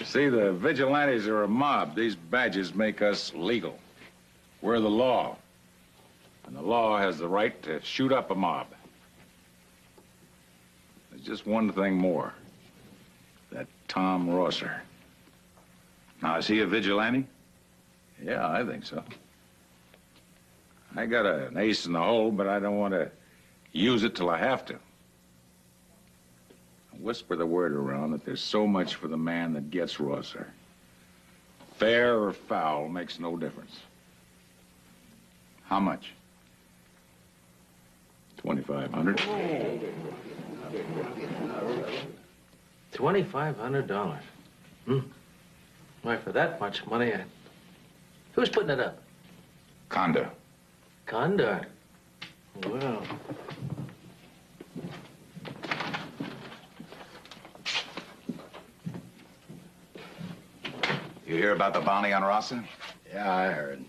See, the vigilantes are a mob. These badges make us legal. We're the law. And the law has the right to shoot up a mob. There's just one thing more. That Tom Rosser. Now, is he a vigilante? Yeah, I think so. I got an ace in the hole, but I don't want to use it till I have to. Whisper the word around that there's so much for the man that gets Rosser. Fair or foul makes no difference. How much? $2,500. $2,500. Why, for that much money, who's putting it up? Conda. Condor. Well. You hear about the bounty on Rosser? Yeah, I heard.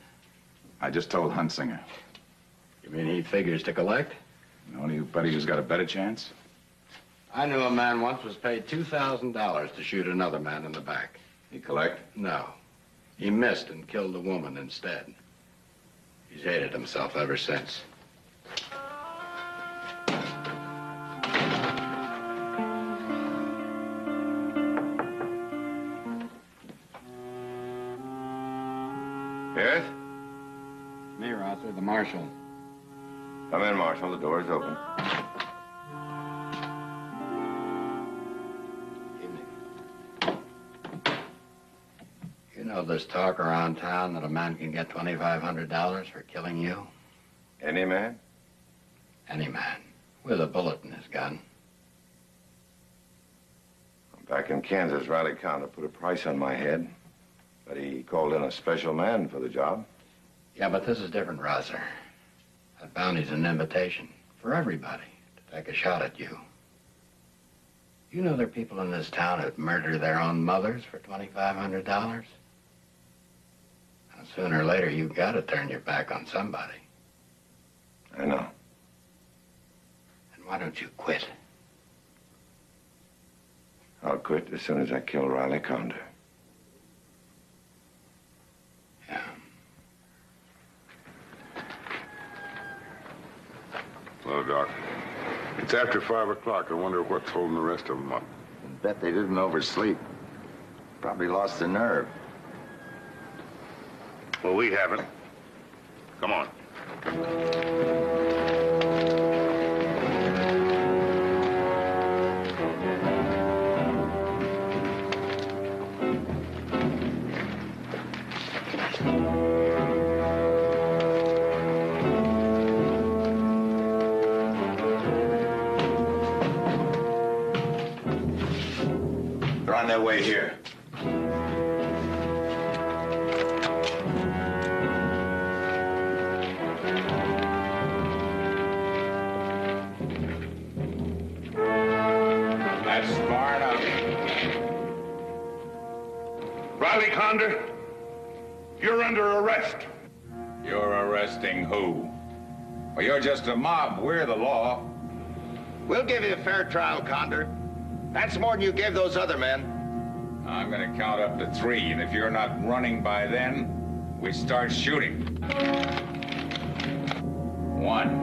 I just told Gunslinger. You mean he figures to collect? No, anybody who's got a better chance? I knew a man once was paid $2,000 to shoot another man in the back. He collect? No. He missed and killed the woman instead. He's hated himself ever since. Yes? Me, Rosser, the marshal. Come in, Marshal. The door's open. You know there's talk around town that a man can get $2,500 for killing you? Any man? Any man, with a bullet in his gun. Back in Kansas, Riley Conda put a price on my head, but he called in a special man for the job. Yeah, but this is different, Rosser. That bounty's an invitation for everybody to take a shot at you. You know there are people in this town that murder their own mothers for $2,500? And sooner or later, you've got to turn your back on somebody. I know. And why don't you quit? I'll quit as soon as I kill Riley Conda. Yeah. Well, Doc, it's after 5 o'clock. I wonder what's holding the rest of them up. Bet they didn't oversleep. Probably lost their nerve. Well, we haven't. Come on. on their way here. That's far enough. Riley Condor, you're under arrest. You're arresting who? Well, you're just a mob. We're the law. We'll give you a fair trial, Condor. That's more than you gave those other men. I'm gonna count up to 3, and if you're not running by then, we start shooting. 1.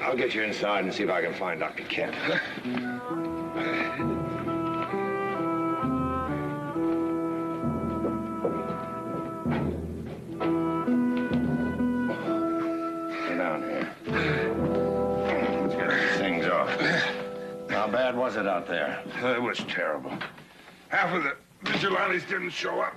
I'll get you inside and see if I can find Dr. Kent. Sit down here. Let's get these things off. How bad was it out there? It was terrible. Half of the vigilantes didn't show up.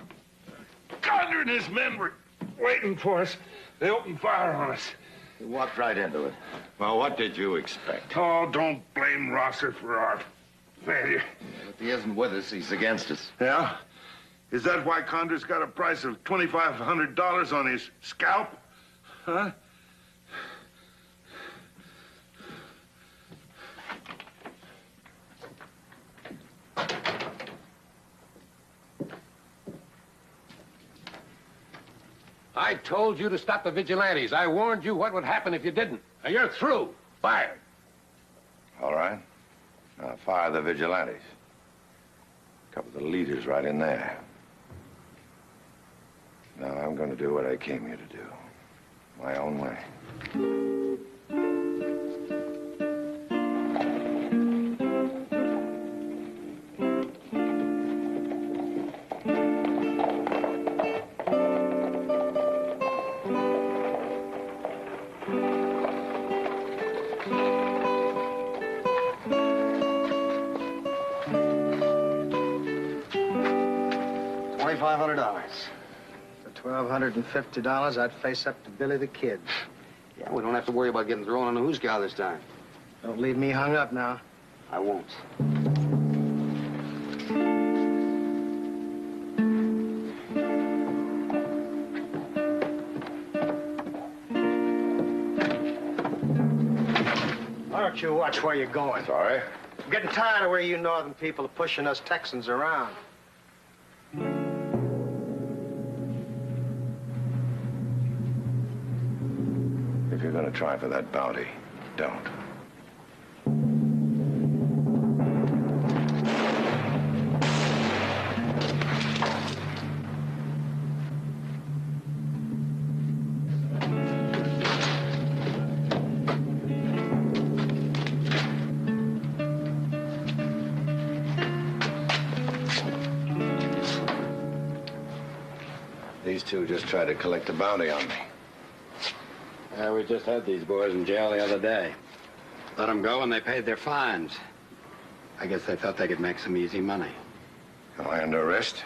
Condor and his men were waiting for us. They opened fire on us. You walked right into it. Well, what did you expect? Oh, don't blame Rosser for our failure. If he isn't with us, he's against us. Yeah? Is that why Condor's got a price of $2,500 on his scalp? Huh? I told you to stop the vigilantes. I warned you what would happen if you didn't. Now you're through. Fired. All right. Now fire the vigilantes. A couple of the leaders right in there. Now I'm going to do what I came here to do. My own way. $2,500. For $1,250, I'd face up to Billy the Kid. Yeah, we don't have to worry about getting thrown on the hoosgow this time. Don't leave me hung up now. I won't. Why don't you watch where you're going? Sorry? I'm getting tired of where you northern people are pushing us Texans around. If you're going to try for that bounty, don't. These two just tried to collect a bounty on me. Yeah, we just had these boys in jail the other day. Let them go and they paid their fines. I guess they thought they could make some easy money. Am I under arrest?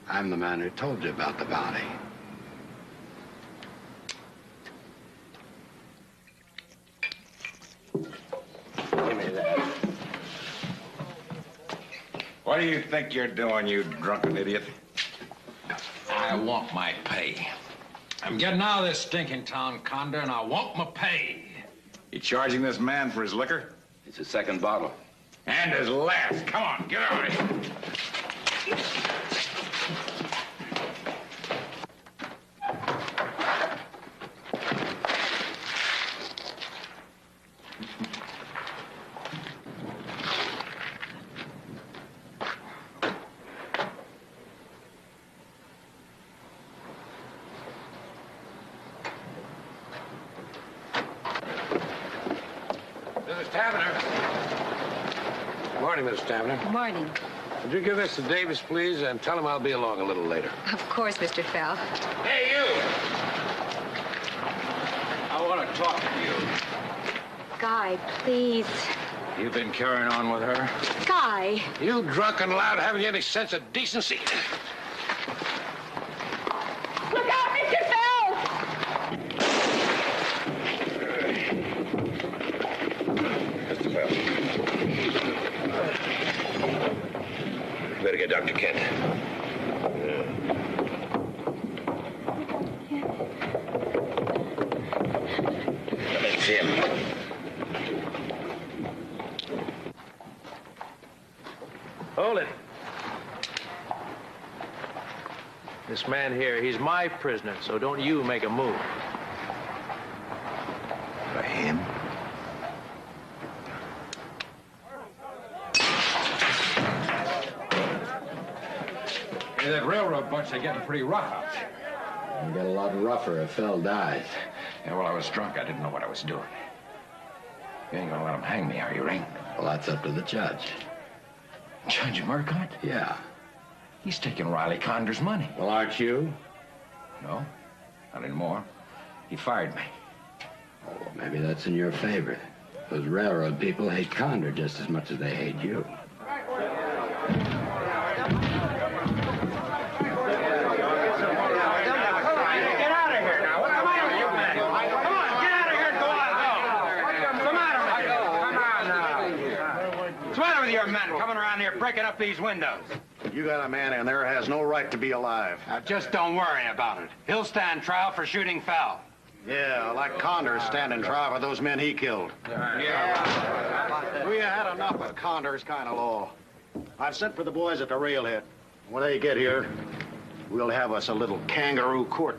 I'm the man who told you about the bounty. Give me that. What do you think you're doing, you drunken idiot? I want my pay. I'm getting out of this stinking town, Condor, and I want my pay. You charging this man for his liquor? It's his second bottle. And his last. Come on, get out of here. Taverner. Good morning, Miss Taverner. Morning. Would you give this to Davis, please, and tell him I'll be along a little later. Of course, Mr. Fell. Hey, you! I want to talk to you. Guy, please. You've been carrying on with her? Guy. You drunk and loud, haven't you any sense of decency? Look out, Mr. Fell! Mr. Bell. You better get Dr. Kent. That's him. Hold it. This man here, he's my prisoner, so don't you make a move. For him? Hey, that railroad bunch, they're getting pretty rough out there. It'll get a lot rougher if Fell dies. Yeah, well, I was drunk. I didn't know what I was doing. You ain't gonna let them hang me, are you, Ring? Well, that's up to the judge. Judge Murcott? Yeah. He's taking Riley Conder's money. Well, aren't you? No, not anymore. He fired me. Oh, well, maybe that's in your favor. Those railroad people hate Conder just as much as they hate you. Breaking up these windows. You got a man in there who has no right to be alive. Now, just don't worry about it. He'll stand trial for shooting Fell. Yeah, like Conder's standing trial for those men he killed. Yeah. We had enough of Conder's kind of law. I've sent for the boys at the railhead. When they get here, we'll have us a little kangaroo court.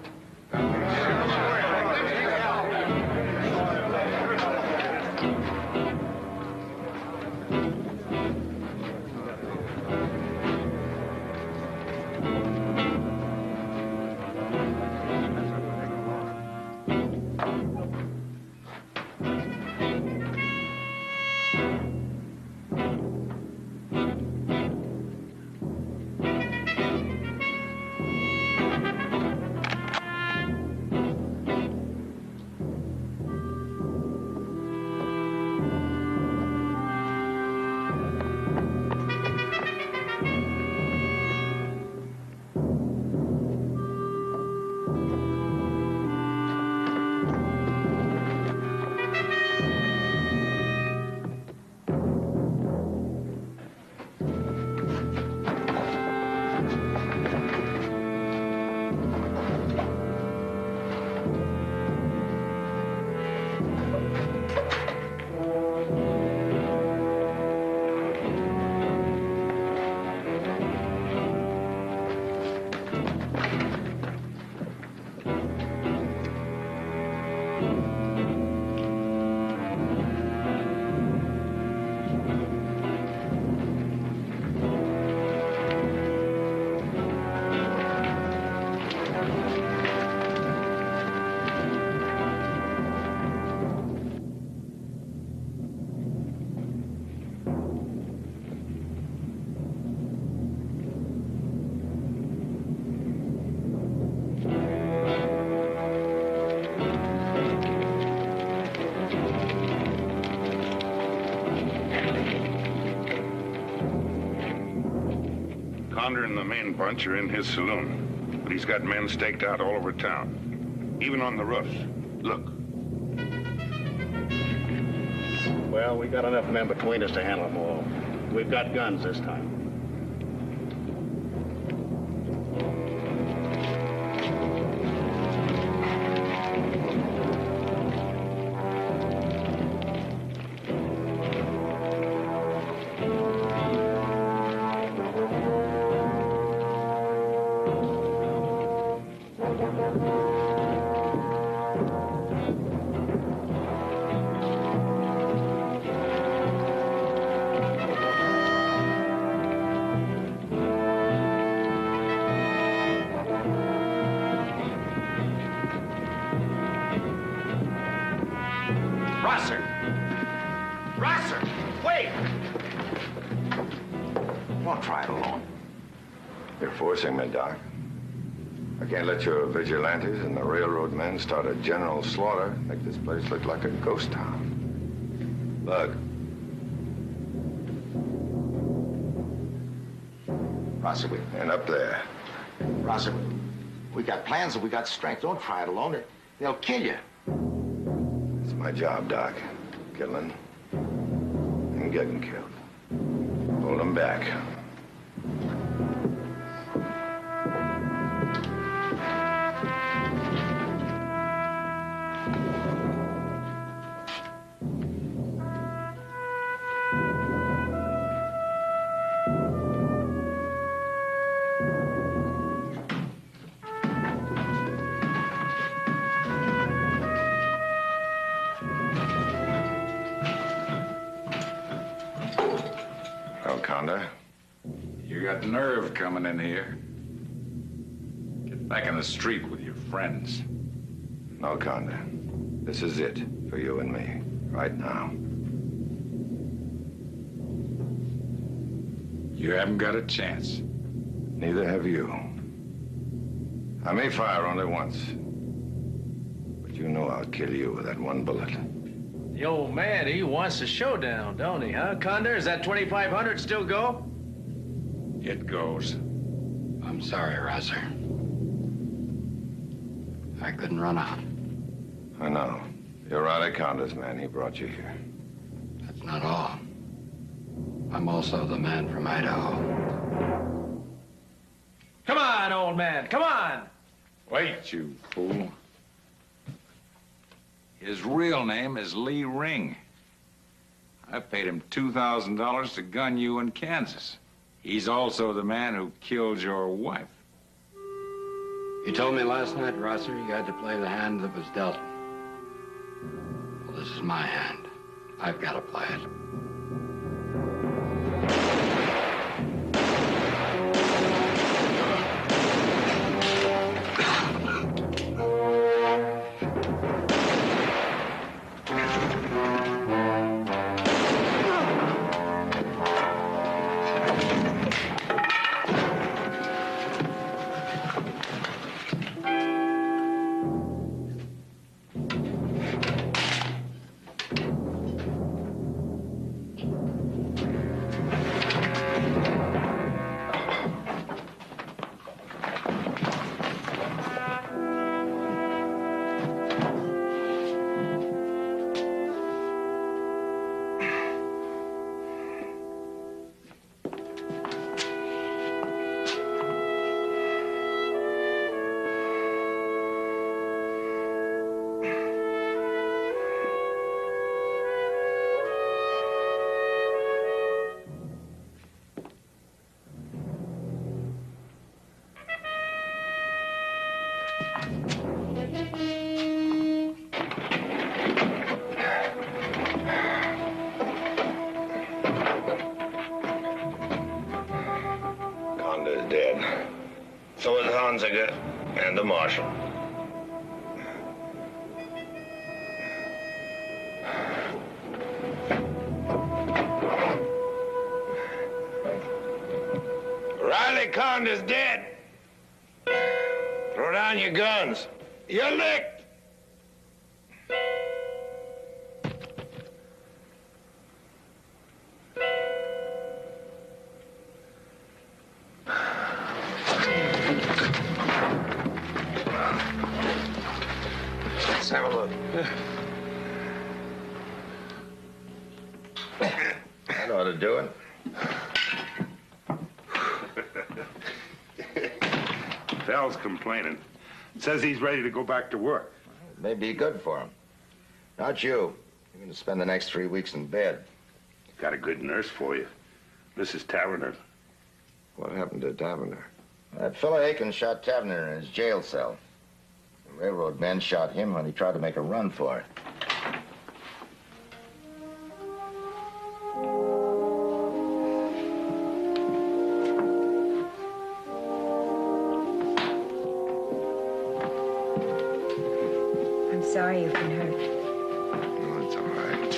Conder and the main bunch are in his saloon, but he's got men staked out all over town, even on the roofs. Look. Well, we got enough men between us to handle them all. We've got guns this time. Hey! Don't try it alone. You're forcing me, Doc. I can't let your vigilantes and the railroad men start a general slaughter, make this place look like a ghost town. Look. Rosser, And up there. Rosser, we got plans and we got strength. Don't try it alone. They'll kill you. It's my job, Doc. Killing and getting killed. Hold them back. You got nerve coming in here. Get back in the street with your friends. No, Conda. This is it for you and me, right now. You haven't got a chance. Neither have you. I may fire only once, but you know I'll kill you with that one bullet. The old man, he wants a showdown, don't he, huh, Condor? Is that 2,500 still go? It goes. I'm sorry, Rosser. I couldn't run out. I know. You're Riley Conda's man. He brought you here. That's not all. I'm also the man from Idaho. Come on, old man, come on! Wait, you fool. His real name is Lee Ring. I paid him $2,000 to gun you in Kansas. He's also the man who killed your wife. You told me last night, Rosser, you had to play the hand that was dealt. Well, this is my hand. I've got to play it. Conda's dead. So is Hansiger and the marshal. Riley Conda's dead. Throw down your guns. You're licked. Let's have a look. That ought to do it. Val's complaining. Says he's ready to go back to work. It may be good for him. Not you. You're going to spend the next 3 weeks in bed. Got a good nurse for you. Mrs. Taverner. What happened to Taverner? That fellow Aiken shot Taverner in his jail cell. The railroad men shot him when he tried to make a run for it. I'm sorry you've been hurt. Oh, it's all right.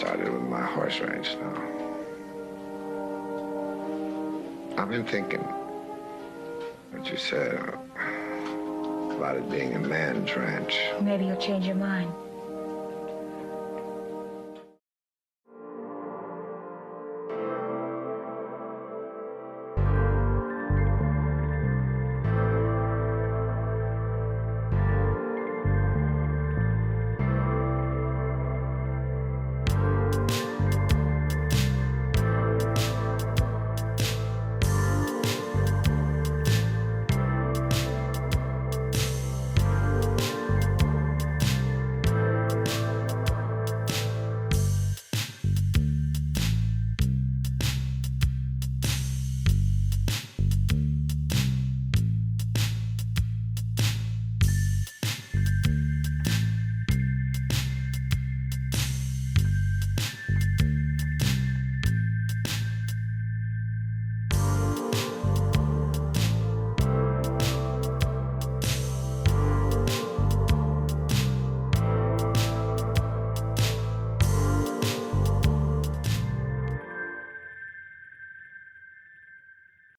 started with my horse ranch now. I've been thinking what you said about it being a man's ranch. Maybe you'll change your mind.